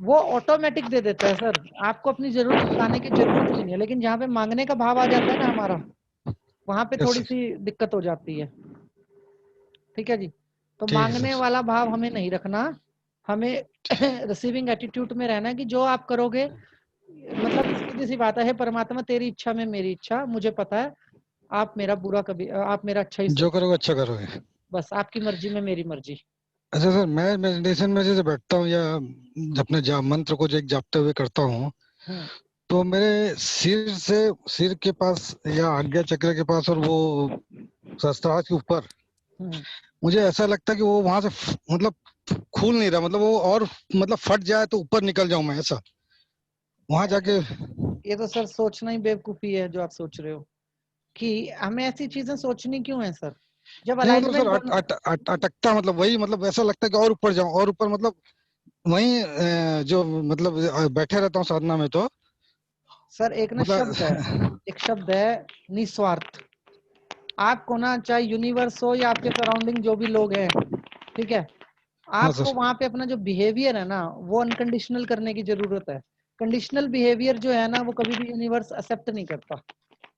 वो ऑटोमेटिक दे देता है सर। आपको अपनी जरूरत बताने की जरूरत भी नहीं है। लेकिन जहाँ पे मांगने का भाव आ जाता है ना हमारा, वहां पे यस थोड़ी सर। सी दिक्कत हो जाती है। ठीक है जी। तो ठीक है मांगने सर। वाला भाव हमें नहीं रखना। हमें रिसीविंग एटीट्यूड में रहना है कि जो आप करोगे, मतलब सीधी सी बात है परमात्मा तेरी इच्छा में मेरी इच्छा, मुझे पता है आप मेरा बुरा कभी आप मेरा अच्छा ही जो सोच, करोगे अच्छा करोगे। बस आपकी मर्जी में मेरी मर्जी। अच्छा सर, मैं मेडिटेशन में जैसे बैठता हूँ या अपने मंत्र को जो एक जापते हुए करता हूँ, हम्म तो मेरे सिर के पास या आज्ञा चक्र के पास और वो सहस्त्रार के ऊपर हम्म। मुझे ऐसा लगता है कि वो वहां से मतलब खुल नहीं रहा, मतलब वो और मतलब फट जाए तो ऊपर निकल जाऊं मैं, ऐसा वहां जाके। ये तो सर सोचना ही बेवकूफी है जो आप सोच रहे हो कि हमें ऐसी चीजें सोचनी क्यों है सर। जब नहीं मतलब अलाइनमेंट सर बन अटकता, मतलब वही, मतलब ऐसा लगता है कि और ऊपर जाऊं और ऊपर, मतलब वही जो मतलब बैठे रहता हूँ साधना में, तो सर एक ना शब्द है, मतलब एक शब्द है निस्वार्थ। आपको ना चाहे यूनिवर्स हो या आपके सराउंडिंग जो भी लोग हैं, ठीक है, हाँ आपको सर। वहां पे अपना जो बिहेवियर है ना वो अनकंडीशनल करने की जरूरत है। कंडीशनल बिहेवियर जो है ना वो कभी भी यूनिवर्स एक्सेप्ट नहीं करता।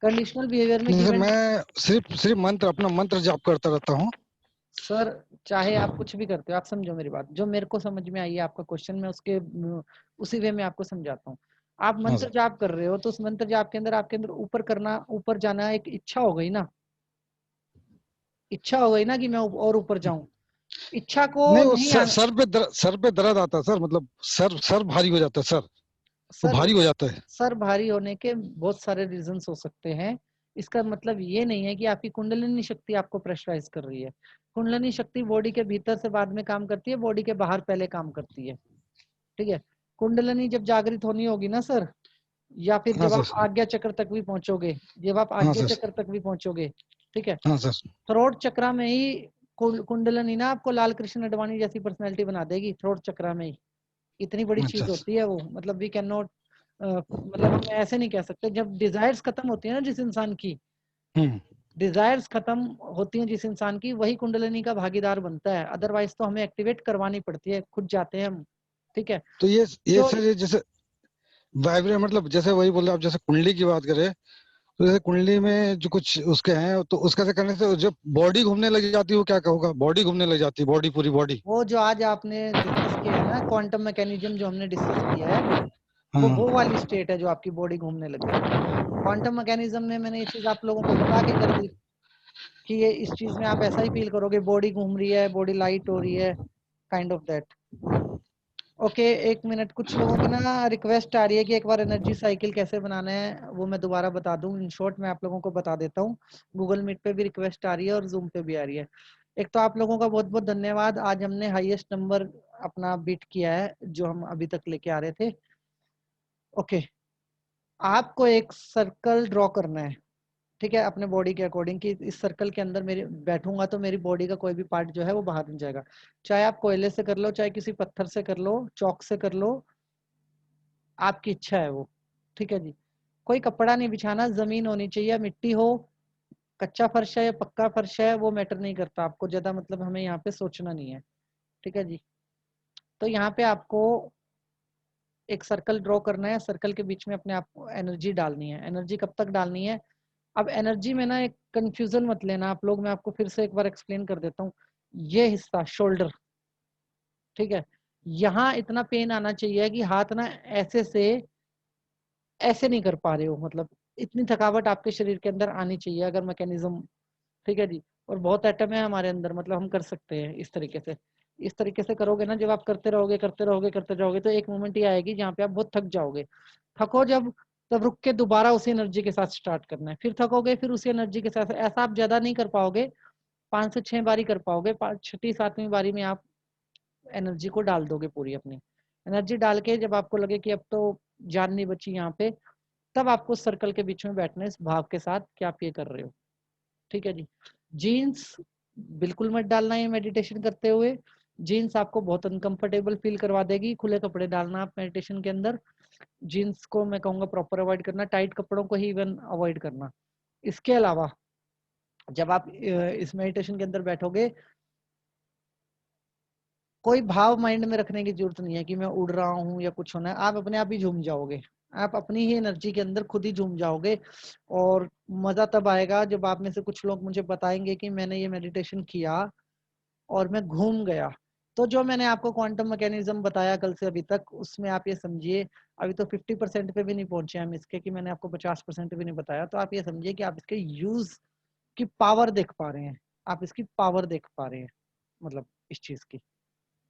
कंडीशनल बिहेवियर में नहीं गिव सर, एंड, मैं सिर्फ सिर्फ अपना मंत्र जाप करता रहता हूँ। सर चाहे आप कुछ भी करते हो, आप समझो मेरी बात। जो मेरे को समझ में आई है आपका क्वेश्चन, मैं उसके उसी वे में आपको समझाता हूँ। आप हाँ मंत्र सर। जाप कर रहे हो तो उस मंत्र जाप के अंदर आपके अंदर ऊपर करना, ऊपर जाना एक इच्छा हो गई ना। इच्छा हो गई ना कि मैं और ऊपर जाऊं। इच्छा को नहीं वो नहीं सर पे दर्द आता है सर, मतलब सर भारी हो जाता है सर, वो सर भारी हो जाता है। सर भारी होने के बहुत सारे रीजंस हो सकते हैं। इसका मतलब ये नहीं है कि आपकी कुंडलिनी शक्ति आपको प्रेशराइज कर रही है। कुंडलिनी शक्ति बॉडी के भीतर से बाद में काम करती है, बॉडी के बाहर पहले काम करती है। ठीक है, कुंडलिनी जब जागृत होनी होगी ना सर, या फिर हाँ जब आप सर। आज्ञा चक्र तक भी पहुंचोगे, जब आप हाँ आज्ञा सर। चक्र तक भी पहुंचोगे, ठीक है, हाँ सर। थ्रोट चक्र में ही कुंडलिनी ना आपको लाल कृष्ण अडवाणी जैसी पर्सनैलिटी बना देगी। थ्रोट चक्र में ही इतनी बड़ी अच्छा। चीज होती है वो। मतलब वी कैन नॉट, मतलब हम ऐसे नहीं कह सकते। जब डिजायर्स खत्म होती है ना जिस इंसान की, हम्म। डिजायर्स खत्म होती हैं जिस इंसान की, वही कुंडलिनी का भागीदार बनता है। अदरवाइज तो हमें एक्टिवेट करवानी पड़ती है, खुद जाते हैं हम। ठीक है, तो ये जो सर, ये जैसे वाइब्रेट, मतलब जैसे वही बोले आप, जैसे कुंडली की बात करें, तो जैसे कुंडली में जो कुछ उसके हैं, तो उसका से करने से जब बॉडी घूमने लग जाती है, वो क्या कहोगा, बॉडी घूमने लग जाती है, बॉडी पूरी बॉडी। वो जो आज आपने डिस्कस किया है ना क्वांटम मैकेनिज्म जो हमने डिस्कस किया है, वो हाँ। वाली स्टेट है जो आपकी बॉडी घूमने लग जाएगी। क्वांटम मैकेनिज्म में मैंने ये चीज आप लोगों को बता के कर दी कि ये इस चीज में आप ऐसा ही फील करोगे, बॉडी घूम रही है, बॉडी लाइट हो रही है, काइंड ऑफ दैट। ओके, एक मिनट, कुछ लोगों की ना रिक्वेस्ट आ रही है कि एक बार एनर्जी साइकिल कैसे बनाना है वो मैं दोबारा बता दूं। इन शॉर्ट मैं आप लोगों को बता देता हूँ। गूगल मीट पे भी रिक्वेस्ट आ रही है और जूम पे भी आ रही है। एक तो आप लोगों का बहुत बहुत धन्यवाद। आज हमने हाईएस्ट नंबर अपना बीट किया है जो हम अभी तक लेके आ रहे थे। ओके, आपको एक सर्कल ड्रॉ करना है। ठीक है, अपने बॉडी के अकॉर्डिंग कि इस सर्कल के अंदर मेरी बैठूंगा तो मेरी बॉडी का कोई भी पार्ट जो है वो बाहर नहीं जाएगा। चाहे आप कोयले से कर लो, चाहे किसी पत्थर से कर लो, चौक से कर लो, आपकी इच्छा है वो। ठीक है जी। कोई कपड़ा नहीं बिछाना, जमीन होनी चाहिए, मिट्टी हो, कच्चा फर्श है या पक्का फर्श है वो मैटर नहीं करता, आपको ज्यादा मतलब हमें यहाँ पे सोचना नहीं है। ठीक है जी। तो यहाँ पे आपको एक सर्कल ड्रॉ करना है, सर्कल के बीच में अपने आप को एनर्जी डालनी है। एनर्जी कब तक डालनी है? अब एनर्जी में ना एक कंफ्यूजन मत लेना आप लोग, मैं आपको फिर से एक बार एक्सप्लेन कर देता हूँ। ये हिस्सा शोल्डर, ठीक है, यहाँ इतना पेन आना चाहिए कि हाथ ना ऐसे से ऐसे नहीं कर पा रहे हो, मतलब इतनी थकावट आपके शरीर के अंदर आनी चाहिए अगर मैकेनिज्म। ठीक है जी। और बहुत एटम है हमारे अंदर, मतलब हम कर सकते हैं इस तरीके से। इस तरीके से करोगे ना, जब आप करते रहोगे करते रहोगे करते रहोगे तो एक मोमेंट ही आएगी जहाँ पे आप बहुत थक जाओगे। थको जब, तब रुक के दोबारा उसी एनर्जी के साथ स्टार्ट करना है, फिर थकोगे फिर उसी एनर्जी के साथ। ऐसा आप ज्यादा नहीं कर पाओगे, 5 से 6 बारी कर पाओगे, 6ठी 7वीं बारी में आप एनर्जी को डाल दोगे पूरी अपनी। एनर्जी डाल के जब आपको लगे कि अब तो जान नहीं बची यहाँ पे, तब आपको सर्कल के बीच में बैठना है इस भाव के साथ कि आप ये कर रहे हो। ठीक है जी। जीन्स बिल्कुल मत डालना है मेडिटेशन करते हुए, जीन्स आपको बहुत अनकंफर्टेबल फील करवा देगी। खुले कपड़े डालना आप मेडिटेशन के अंदर। जीन्स को मैं कहूँगा प्रॉपर अवॉइड करना, टाइट कपड़ों को ही इवन अवॉइड करना। इसके अलावा जब आप इस मेडिटेशन के अंदर बैठोगे, कोई भाव माइंड में रखने की जरूरत नहीं है कि मैं उड़ रहा हूँ या कुछ होना है, आप अपने आप ही झूम जाओगे, आप अपनी ही एनर्जी के अंदर खुद ही झूम जाओगे। और मजा तब आएगा जब आप में से कुछ लोग मुझे बताएंगे कि मैंने ये मेडिटेशन किया और मैं घूम गया। तो जो मैंने आपको क्वांटम मैकेनिज्म बताया कल से अभी तक, उसमें आप ये समझिए अभी तो 50% पे भी नहीं पहुंचे हम इसके, कि मैंने आपको 50% भी नहीं बताया। तो आप ये समझिए कि आप इसके यूज की पावर देख पा रहे हैं, आप इसकी पावर देख पा रहे हैं, मतलब इस चीज की।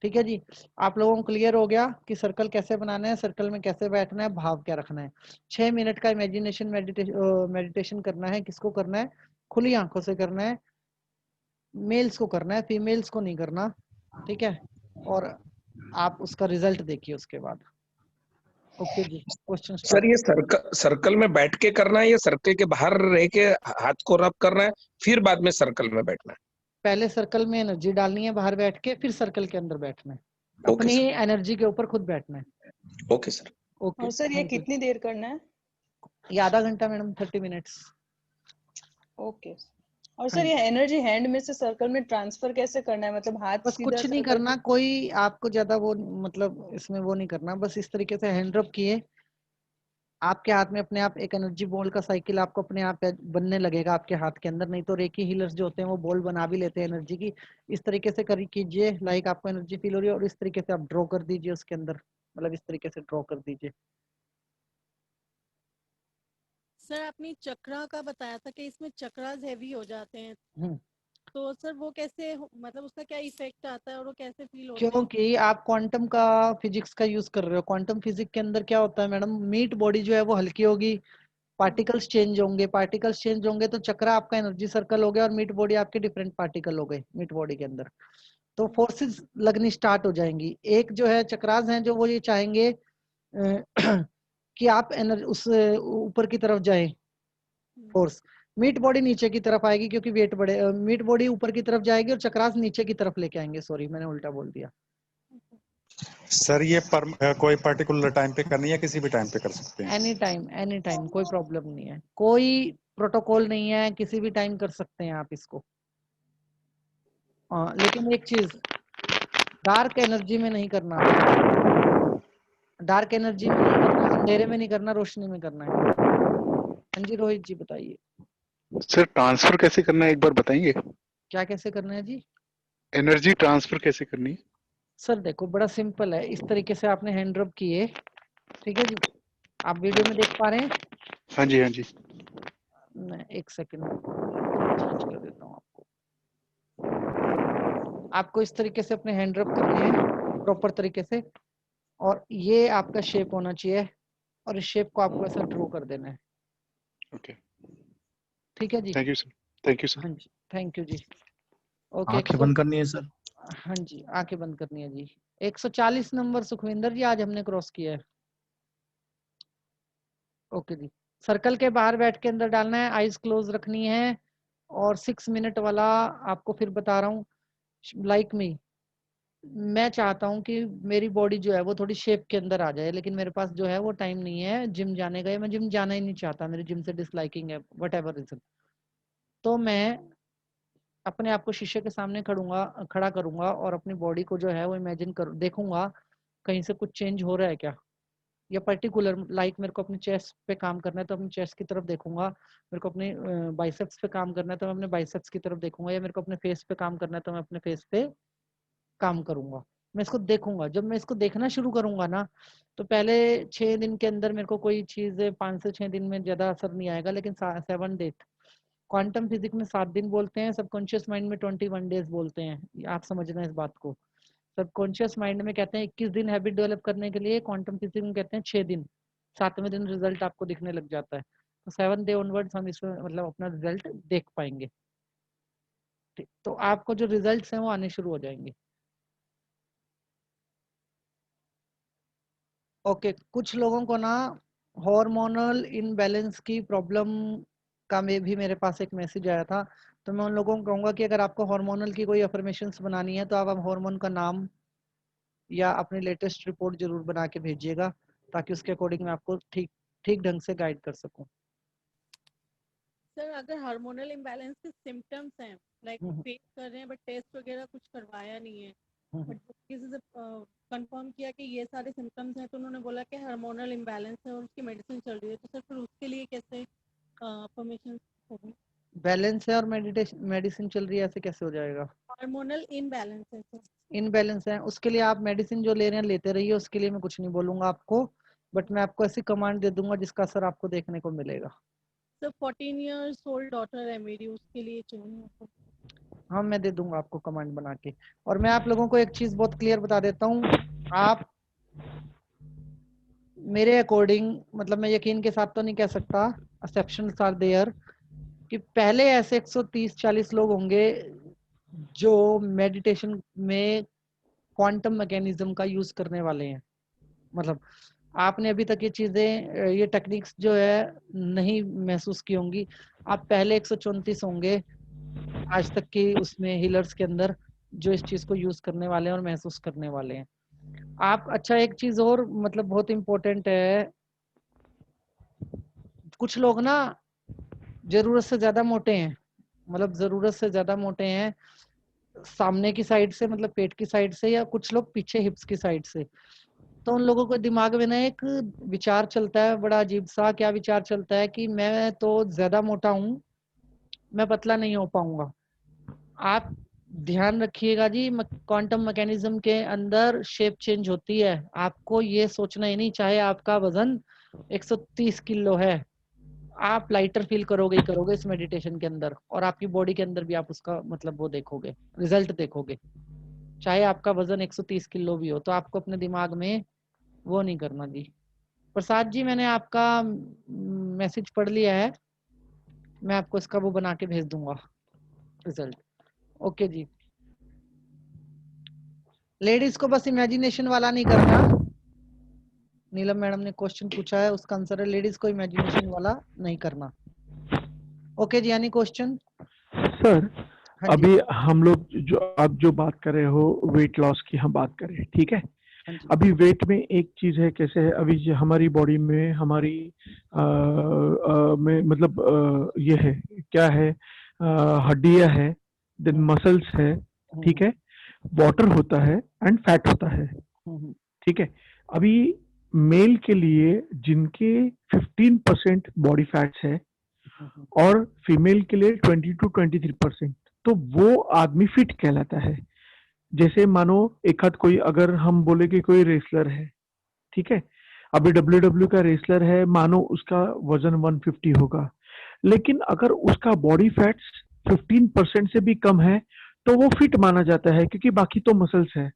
ठीक है जी। आप लोगों को क्लियर हो गया कि सर्कल कैसे बनाना है, सर्कल में कैसे बैठना है, भाव क्या रखना है। 6 मिनट का इमेजिनेशन मेडिटेशन करना है। किसको करना है? खुली आंखों से करना है, मेल्स को करना है, फीमेल्स को नहीं करना। ठीक है। और आप उसका रिजल्ट देखिए उसके बाद। ओके जी, क्वेश्चन सर स्टार्ट। ये सर्कल में बैठ के करना है या सर्कल के बाहर रह के हाथ को रब करना है फिर बाद में सर्कल में बैठना है? पहले सर्कल में एनर्जी डालनी है बाहर बैठ के, फिर सर्कल के अंदर बैठना है, ओके अपनी ही सर। एनर्जी के ऊपर खुद बैठना है। Okay sir. ओके, और सर ये थैंक यू। कितनी देर करना है? ये आधा घंटा मैडम, 30 मिनट्स। ओके। और हाँ सर ये जी। एनर्जी हैंड में से सर्कल में ट्रांसफर कैसे करना है, मतलब हाथ बस सीधा कुछ नहीं सर्कल करना, कोई आपको ज्यादा वो मतलब इसमें वो नहीं करना, बस इस तरीके से हैंड रब किए, आपके हाथ में अपने आप एक एनर्जी बॉल का साइकिल आपको अपने आप बनने लगेगा आपके हाथ के अंदर। नहीं तो रेकी हीलर्स जो होते हैं वो बॉल बना भी लेते हैं एनर्जी की। इस तरीके से करी कीजिए, लाइक आपको एनर्जी फील हो रही है, और इस तरीके से आप ड्रॉ कर दीजिए उसके अंदर, मतलब इस तरीके से ड्रॉ कर दीजिए। सर आपने चक्रा का बताया था कि इसमें चक्रास हैवी हो जाते हैं, तो सर वो कैसे मतलब उसका क्या इफेक्ट आता है और वो कैसे फील होते हैं? क्योंकि आप क्वांटम का फिजिक्स का यूज कर रहे हो। क्वांटम फिजिक्स के अंदर क्या होता है मैडम, मीट बॉडी जो है वो हल्की होगी, पार्टिकल्स चेंज होंगे, पार्टिकल्स चेंज होंगे तो चक्रा आपका एनर्जी सर्कल हो गया, और मीट बॉडी आपके डिफरेंट पार्टिकल हो गए मीट बॉडी के अंदर। तो फोर्सेस लगनी स्टार्ट हो जाएंगी। एक जो है चक्रास हैं जो वो ये चाहेंगे कि आप एनर्जी उस ऊपर की तरफ जाए, फोर्स। मीट बॉडी नीचे की तरफ आएगी क्योंकि वेट बढ़े, मीट बॉडी ऊपर की तरफ जाएगी और चक्रास नीचे की तरफ लेके आएंगे। सॉरी मैंने उल्टा बोल दिया। सर ये कोई पर्टिकुलर टाइम पे करनी है, किसी भी टाइम पे कर सकते हैं? एनी टाइम, कोई प्रॉब्लम नहीं है, कोई प्रोटोकॉल नहीं है, किसी भी टाइम कर सकते हैं आप इसको। लेकिन एक चीज, डार्क एनर्जी में नहीं करना, डार्क एनर्जी में नहीं करना, अंधेरे में नहीं करना, रोशनी में करना है। हाँ जी रोहित जी बताइए। सर ट्रांसफर कैसे करना है एक बार बताएंगे? क्या कैसे करना है जी? एनर्जी ट्रांसफर कैसे करनी है? सर देखो बड़ा सिंपल है, इस तरीके से आपने हैंड रब किए, ठीक है जी, आप वीडियो में देख पा रहे हैं? हाँ जी हाँ जी। मैं एक सेकंड चेंज कर देता हूँ आपको। आपको इस तरीके से अपने हैंड रब करने हैं प्रॉपर तरीके से, और ये आपका शेप होना चाहिए, और इस शेप को आपको ऐसा ड्रॉ कर देना है। ओके ठीक है जी। Thank you sir. Thank you sir. हाँ जी थैंक यू जी। ओके आंखें बंद करनी है सर। हाँ जी आंखें बंद करनी है जी। 140 नंबर सुखविंदर जी आज हमने क्रॉस किया है। ओके जी सर्कल के बाहर बैठ के अंदर डालना है, आईज क्लोज रखनी है, और 6 मिनट वाला आपको फिर बता रहा हूँ। लाइक मी, मैं चाहता हूँ कि मेरी बॉडी जो है वो थोड़ी शेप के अंदर आ जाए, लेकिन मेरे पास जो है वो टाइम नहीं है जिम जाने का, या मैं जिम जाना ही नहीं चाहता, मेरी जिम से डिसलाइकिंग है, वट एवर रीजन। तो मैं अपने आप को शीशे के सामने खड़ा करूंगा और अपनी बॉडी को जो है वो इमेजिन देखूंगा कहीं से कुछ चेंज हो रहा है क्या, या पर्टिकुलर लाइक मेरे को अपने चेस्ट पे काम करना है तो अपने चेस्ट की तरफ देखूंगा, मेरे को अपने बाइसेप्स पे काम करना है तो मैं अपने बाइसेप्स की तरफ देखूंगा, या मेरे को अपने फेस पे काम करना है तो मैं अपने फेस पे काम करूंगा। मैं इसको देखूंगा। जब मैं इसको देखना शुरू करूंगा ना, तो पहले 6 दिन के अंदर मेरे को कोई चीज 5 से 6 दिन में ज्यादा असर नहीं आएगा, लेकिन 7 डेज, क्वांटम फिजिक्स में 7 दिन बोलते हैं, सबकॉन्शियस माइंड में 21 डेज बोलते हैं। आप समझना इस बात को। सबकॉन्शियस माइंड में कहते हैं 21 दिन हैबिट डेवलप करने के लिए, क्वांटम फिजिक्स में कहते हैं 6 दिन, 7वें दिन रिजल्ट आपको दिखने लग जाता है। तो 7 डे ऑनवर्ड्स हम इसमें मतलब अपना रिजल्ट देख पाएंगे। तो आपको जो रिजल्ट्स हैं वो आने शुरू हो जाएंगे। ओके, कुछ लोगों को ना हार्मोनल इनबैलेंस की प्रॉब्लम का में भी मेरे पास एक मैसेज आया था, तो मैं उन लोगों को कहूँगा कि अगर आपको हार्मोनल की कोई अफर्मेशंस बनानी है तो आप हार्मोन का नाम या अपनी लेटेस्ट रिपोर्ट जरूर बना के भेजिएगा, ताकि उसके अकॉर्डिंग मैं आपको ठीक ढंग से गाइड कर सकूं। सर अगर हार्मोनल इम्बैलेंस के सिम्टम्स हैं, लाइक फेस कर रहे हैं बट टेस्ट वगैरह कुछ करवाया नहीं है, बट किसी से कंफर्म किया कि ये सारे सिम्टम्स हैं, तो उन्होंने बोला कि हार्मोनल इम्बैलेंस है और उसकी मेडिसिन चल रही है, तो सर फिर उसके लिए कैसे परमिशन होगी? बैलेंस है और मेडिसिन चल रही है, ऐसे कैसे हो जाएगा? हार्मोनल इनबैलेंस है सर। इनबैलेंस है, उसके लिए आप मेडिसिन जो ले रहे हैं लेते रहिए, उसके लिए मैं कुछ नहीं बोलूंगा आपको, बट मैं आपको ऐसी कमांड दे दूंगा जिसका असर आपको देखने को मिलेगा। सर 14 इयर्स ओल्ड डॉटर है मेरी, उसके लिए चाहिए। हाँ, मैं दे दूंगा आपको कमांड बना के। और मैं आप लोगों को एक चीज बहुत क्लियर बता देता हूँ, आप मेरे अकॉर्डिंग, मतलब मैं यकीन के साथ तो नहीं कह सकता, एक्सेप्शंस आर देयर, कि पहले ऐसे 130-40 लोग होंगे जो मेडिटेशन में क्वांटम मैकेनिज्म का यूज करने वाले हैं। मतलब आपने अभी तक ये चीजें, ये टेक्निक्स जो है नहीं महसूस की होंगी। आप पहले 134 होंगे आज तक की उसमें हीलर्स के अंदर जो इस चीज को यूज करने वाले हैं और महसूस करने वाले हैं आप। अच्छा, एक चीज और मतलब बहुत इंपॉर्टेंट है, कुछ लोग ना जरूरत से ज्यादा मोटे हैं, मतलब जरूरत से ज्यादा मोटे हैं सामने की साइड से, मतलब पेट की साइड से, या कुछ लोग पीछे हिप्स की साइड से। तो उन लोगों को दिमाग में ना एक विचार चलता है, बड़ा अजीब सा। क्या विचार चलता है? कि मैं तो ज्यादा मोटा हूँ, मैं पतला नहीं हो पाऊंगा। आप ध्यान रखिएगा जी, क्वांटम मैकेनिज्म के अंदर शेप चेंज होती है। आपको ये सोचना ही नहीं, चाहे आपका वजन 130 किलो है, आप लाइटर फील करोगे ही करोगे इस मेडिटेशन के अंदर, और आपकी बॉडी के अंदर भी आप उसका मतलब वो देखोगे, रिजल्ट देखोगे। चाहे आपका वजन 130 किलो भी हो, तो आपको अपने दिमाग में वो नहीं करना जी। प्रसाद जी, मैंने आपका मैसेज पढ़ लिया है, मैं आपको इसका वो बना के भेज दूंगा रिजल्ट। ओके जी। लेडीज को बस इमेजिनेशन वाला नहीं करना। नीलम मैडम ने क्वेश्चन पूछा है, उसका आंसर है लेडीज को इमेजिनेशन वाला नहीं करना। ओके जी, यानी क्वेश्चन सर, अभी हम लोग जो आप जो बात कर रहे हो वेट लॉस की हम बात करें, ठीक है। अभी वेट में एक चीज है, कैसे है अभी हमारी बॉडी में हमारी में मतलब ये है, क्या है, हड्डियां है, देन मसल्स है, ठीक है, वाटर होता है एंड फैट होता है, ठीक है। अभी मेल के लिए जिनके 15% बॉडी फैट्स है और फीमेल के लिए 20 to 23%, तो वो आदमी फिट कहलाता है। जैसे मानो एक हाथ कोई, अगर हम बोले कि कोई रेसलर है, ठीक है, अभी WWE का रेसलर है, मानो उसका वजन 150 होगा, लेकिन अगर उसका बॉडी फैट्स 15% से भी कम है तो वो फिट माना जाता है, क्योंकि बाकी तो मसल्स है।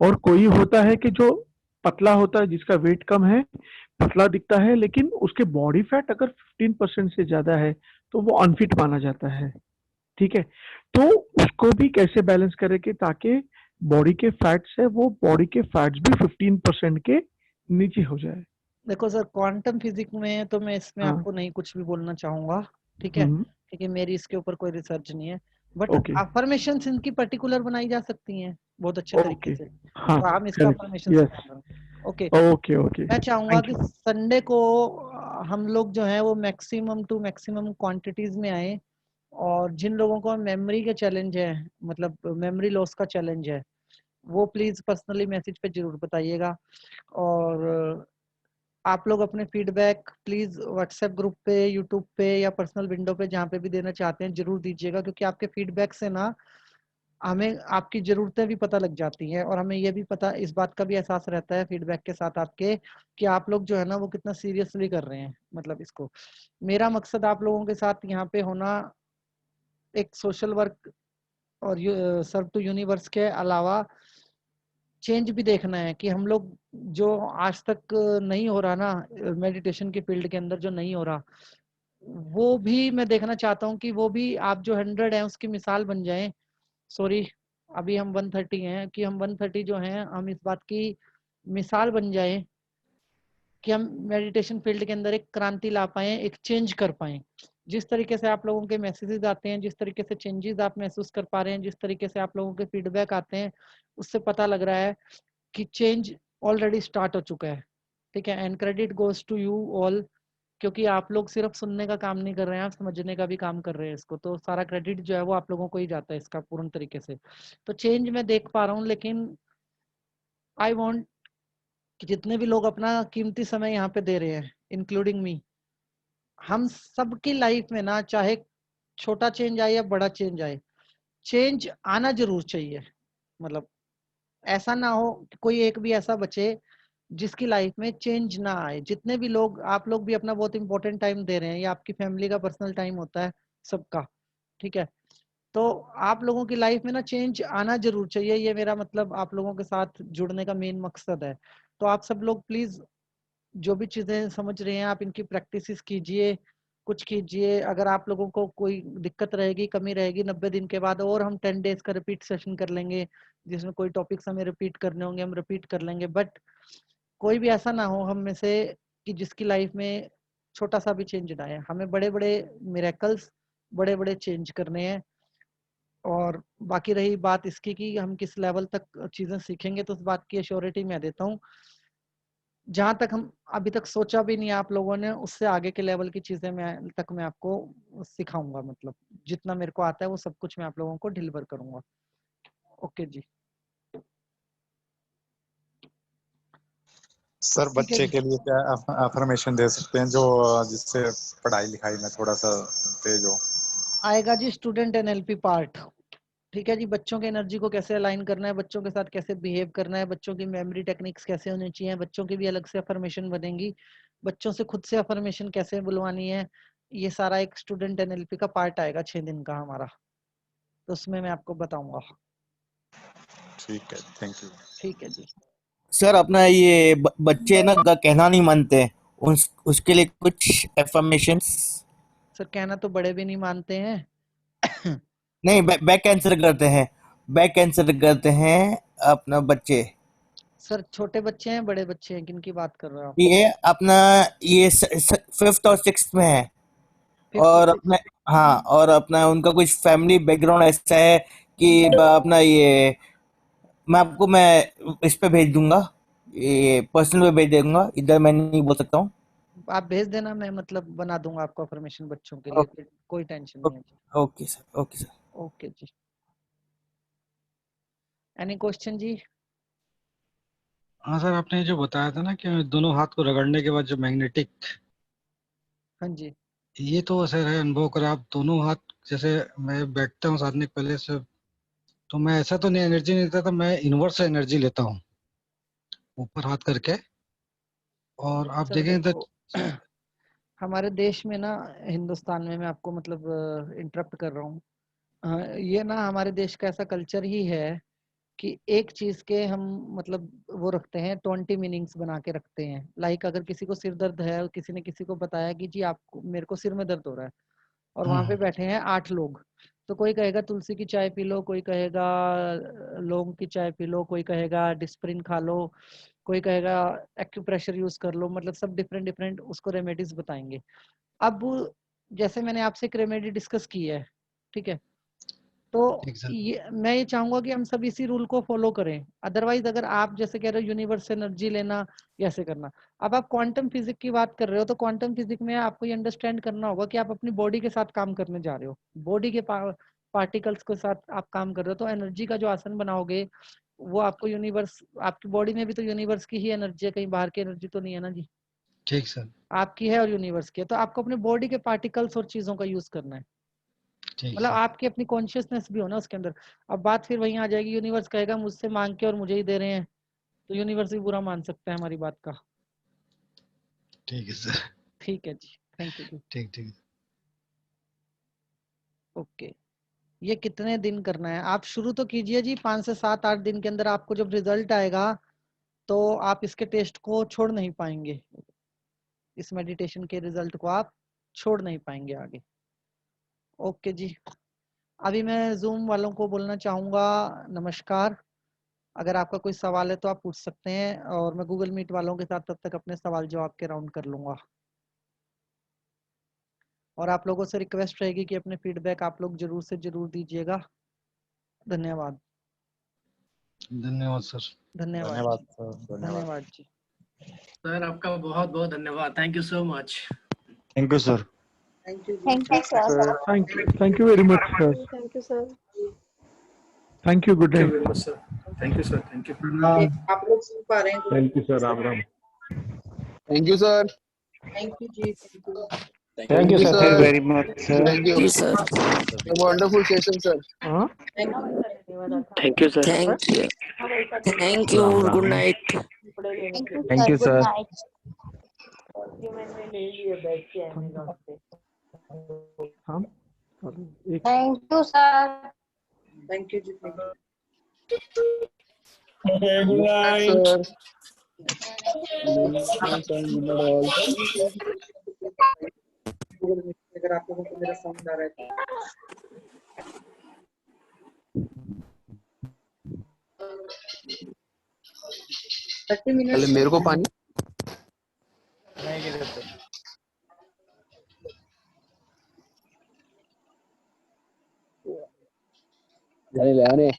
और कोई होता है कि जो पतला होता है, जिसका वेट कम है, पतला दिखता है, लेकिन उसके बॉडी फैट अगर 15% से ज्यादा है तो वो अनफिट माना जाता है, ठीक है। तो उसको भी कैसे बैलेंस करें कि ताकि बॉडी के फैट्स है वो बॉडी के फैट्स भी 15% के नीचे हो जाए। देखो सर, क्वांटम फिजिक्स में तो मैं इसमें हाँ आपको नहीं कुछ भी बोलना चाहूंगा, ठीक है, क्योंकि मेरी इसके ऊपर कोई रिसर्च नहीं है। बट ओके अफर्मेशंस इनकी पर्टिकुलर बनाई जा सकती हैं बहुत अच्छे तरीके ओके से, हाँ तो हम इसका करेक्ट अफर्मेशन यस सिखा रहे हैं। ओके, ओके ओके मैं चाहूंगा थैंक कि यू संडे को हम लोग जो है वो मैक्सिमम टू मैक्सिमम क्वांटिटीज में आए, और जिन लोगों को मेमोरी का चैलेंज है, मतलब मेमोरी लॉस का चैलेंज है, वो प्लीज पर्सनली मैसेज पे जरूर बताइएगा। और आप लोग अपने फीडबैक प्लीज व्हाट्सएप ग्रुप पे, यूट्यूब पे या पर्सनल विंडो पे जहाँ पे भी देना चाहते हैं जरूर दीजिएगा, क्योंकि आपके फीडबैक से ना हमें आपकी जरूरतें भी पता लग जाती हैं, और हमें ये भी पता, इस बात का भी एहसास रहता है फीडबैक के साथ आपके, कि आप लोग जो है ना वो कितना सीरियसली कर रहे हैं मतलब इसको। मेरा मकसद आप लोगों के साथ यहाँ पे होना एक सोशल वर्क और सर्व टू यूनिवर्स के अलावा चेंज भी देखना है, कि हम लोग जो आज तक नहीं हो रहा ना मेडिटेशन के फील्ड के अंदर, जो नहीं हो रहा, वो भी मैं देखना चाहता हूँ कि वो भी आप जो 100 है उसकी मिसाल बन जाए। सॉरी, अभी हम 130 हैं, कि हम 130 जो हैं हम इस बात की मिसाल बन जाए कि हम मेडिटेशन फील्ड के अंदर एक क्रांति ला पाए, एक चेंज कर पाए। जिस तरीके से आप लोगों के मैसेजेस आते हैं, जिस तरीके से चेंजेस आप महसूस कर पा रहे हैं, जिस तरीके से आप लोगों के फीडबैक आते हैं, उससे पता लग रहा है कि चेंज ऑलरेडी स्टार्ट हो चुका है, ठीक है। And credit goes to you all, क्योंकि आप लोग सिर्फ सुनने का काम नहीं कर रहे हैं, आप समझने का भी काम कर रहे हैं इसको, तो सारा क्रेडिट जो है वो आप लोगों को ही जाता है इसका पूर्ण तरीके से। तो चेंज मैं देख पा रहा हूँ, लेकिन आई वांट कि जितने भी लोग अपना कीमती समय यहाँ पे दे रहे हैं, इंक्लूडिंग मी, हम सबकी लाइफ में ना, चाहे छोटा चेंज आए या बड़ा चेंज आए, चेंज आना जरूर चाहिए। मतलब ऐसा ना हो कि कोई एक भी ऐसा बचे जिसकी लाइफ में चेंज ना आए। जितने भी लोग, आप लोग भी अपना बहुत इंपॉर्टेंट टाइम दे रहे हैं, या आपकी फैमिली का पर्सनल टाइम होता है सबका, ठीक है, तो आप लोगों की लाइफ में ना चेंज आना जरूर चाहिए। ये मेरा मतलब आप लोगों के साथ जुड़ने का मेन मकसद है। तो आप सब लोग प्लीज जो भी चीजें समझ रहे हैं आप इनकी प्रैक्टिस कीजिए, कुछ कीजिए। अगर आप लोगों को कोई दिक्कत रहेगी, कमी रहेगी, 90 दिन के बाद और हम 10 डेज का रिपीट सेशन कर लेंगे, जिसमें कोई टॉपिक्स हमें रिपीट करने होंगे हम रिपीट कर लेंगे। बट कोई भी ऐसा ना हो हम में से कि जिसकी लाइफ में छोटा सा भी चेंज ना आए। हमें बड़े बड़े मिरेकल्स, बड़े बड़े चेंज करने हैं। और बाकी रही बात इसकी कि हम किस लेवल तक चीजें सीखेंगे, तो उस बात की एश्योरिटी मैं देता हूँ, जहां तक हम अभी तक सोचा भी नहीं आप लोगों ने, उससे आगे के लेवल की चीजें मैं आपको सिखाऊंगा। मतलब जितना मेरे को आता है वो सब कुछ मैं आप लोगों को डिलीवर करूंगा। ओके जी, सर ठीक है बच्चे जी। के लिए क्या अफर्मेशन दे सकते हैं जो जिससे पढ़ाई लिखाई में थोड़ा सा तेज हो? आएगा जी स्टूडेंट एनएलपी पार्ट, ठीक है जी। बच्चों के एनर्जी को कैसे अलाइन करना है, बच्चों के साथ कैसे बिहेव करना है, बच्चों की मेमोरी टेक्निक्स कैसे होनी चाहिए, बच्चों की भी अलग से अफर्मेशन बनेंगी, बच्चों से खुद से अफर्मेशन कैसे बुलवानी है, ये सारा एक स्टूडेंट एनएलपी का पार्ट आएगा 6 दिन का हमारा, तो उसमें मैं आपको बताऊंगा। ठीक है, थैंक यू। ठीक है जी। सर अपना ये बच्चे ना कहना नहीं मानते, उसके लिए कुछ एफर्मेशंस। सर कहना तो बड़े भी नहीं मानते हैं। नहीं, बैक कैंसर करते हैं अपना बच्चे। सर छोटे बच्चे हैं बड़े बच्चे हैं, किन की बात कर रहे हो आप? ये अपना ये 5th और 6th में है। 5th और और 6th? अपना, हाँ, और अपना उनका कुछ फैमिली बैकग्राउंड ऐसा है कि अपना ये मैं इस पे भेज दूंगा, ये पर्सनल पे भेज दूंगा, इधर मैं नहीं बोल सकता हूँ। आप भेज देना, मैं मतलब बना दूंगा आपको अफर्मेशन बच्चों के लिए, कोई टेंशन नहीं है जी। Okay sir, okay sir. Okay जी। एनी क्वेश्चन जी? हाँ सर, आपने जो बताया था ना कि दोनों हाथ को रगड़ने के बाद जो मैग्नेटिक, हाँ जी। ये तो सर है अनुभव करा। आप दोनों हाथ, जैसे मैं बैठता हूँ साधने के पहले से, तो मैं ऐसा तो नहीं एनर्जी नहीं लेता था, मैं इनवर्स से एनर्जी लेता हूँ ऊपर हाथ करके। और आप सर देखें तो देखो, हमारे देश में ना, हिंदुस्तान में, मैं आपको मतलब इंटरप्ट कर रहा हूँ, ये ना हमारे देश का ऐसा कल्चर ही है कि एक चीज के हम मतलब वो रखते हैं, 20 मीनिंग्स बना के रखते हैं। लाइक अगर किसी को सिर दर्द है और किसी ने किसी को बताया कि जी आपको, मेरे को सिर में दर्द हो रहा है, और वहां पे बैठे हैं 8 लोग, तो कोई कहेगा तुलसी की चाय पी लो, कोई कहेगा लौंग की चाय पी लो, कोई कहेगा डिस्प्रिन खा लो, कोई कहेगा एक्यूप्रेशर यूज कर लो, मतलब सब डिफरेंट डिफरेंट उसको रेमेडीज बताएंगे। अब जैसे मैंने आपसे एक रेमेडी डिस्कस की है, ठीक है, तो मैं ये चाहूंगा कि हम सब इसी रूल को फॉलो करें। अदरवाइज अगर आप जैसे कह रहे हो यूनिवर्स से एनर्जी लेना या ऐसे करना, अब आप क्वांटम फिजिक्स की बात कर रहे हो, तो क्वांटम फिजिक्स में आपको ये अंडरस्टैंड करना होगा कि आप अपनी बॉडी के साथ काम करने जा रहे हो, बॉडी के पार्टिकल्स के साथ आप काम कर रहे हो। तो एनर्जी का जो आसन बनाओगे वो आपको यूनिवर्स, आपकी बॉडी में भी तो यूनिवर्स की ही एनर्जी है, कहीं बाहर की एनर्जी तो नहीं है ना जी। ठीक सर। आपकी है और यूनिवर्स की है, तो आपको अपने बॉडी के पार्टिकल्स और चीजों का यूज करना है, मतलब आपकी अपनी कॉन्शियसनेस भी हो ना उसके अंदर। अब बात फिर वहीं आ जाएगी, यूनिवर्स कहेगा मुझसे मांग के और मुझे ही दे रहे हैं, तो यूनिवर्स भी बुरा मान सकता है हमारी बात का। ठीक है सर। ठीक है जी, थैंक यू जी। ठीक ठीक। ओके, ये कितने दिन करना है आप शुरू तो कीजिए जी, 5 से 7 8 दिन के अंदर आपको जब रिजल्ट आएगा तो आप इसके टेस्ट को छोड़ नहीं पाएंगे, इस मेडिटेशन के रिजल्ट को आप छोड़ नहीं पाएंगे आगे। ओके जी, अभी मैं जूम वालों को बोलना चाहूंगा नमस्कार। अगर आपका कोई सवाल है तो आप पूछ सकते हैं, और मैं गूगल मीट वालों के साथ तब तक अपने सवाल जवाब के राउंड कर लूंगा। और आप लोगों से रिक्वेस्ट रहेगी कि अपने फीडबैक आप लोग जरूर से जरूर दीजिएगा। धन्यवाद। धन्यवाद सर। धन्यवाद सर। धन्यवाद जी। सर आपका बहुत बहुत धन्यवाद, thank you so much. Thank you sir. Thank you Thank you, sir. Thank you very much, sir. Thank you sir. Thank you. Good thank day. You very much sir, thank you sir, thank you. आप लोग सुन पा रहे हैं? Thank you, sir. Ram Ram. Thank you sir. Thank you जी, thank you. Thank you, sir. Very much, sir. Thank you sir. Wonderful session sir. Huh? Thank you sir. Thank you. Thank you. Ram Ram. Good night. Thank you, Thank sir. you, Good sir. night. हाँ. एक Thank you, sir. Thank you जी, thank you. Good night sir. अगर आप लोगों को मेरा साउंड आ रहा है तो 30 मिनट पहले मेरे को पानी ले आने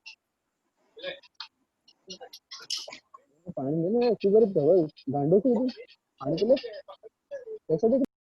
पानी में ना शुगर गांडो से पानी के लिए कैसे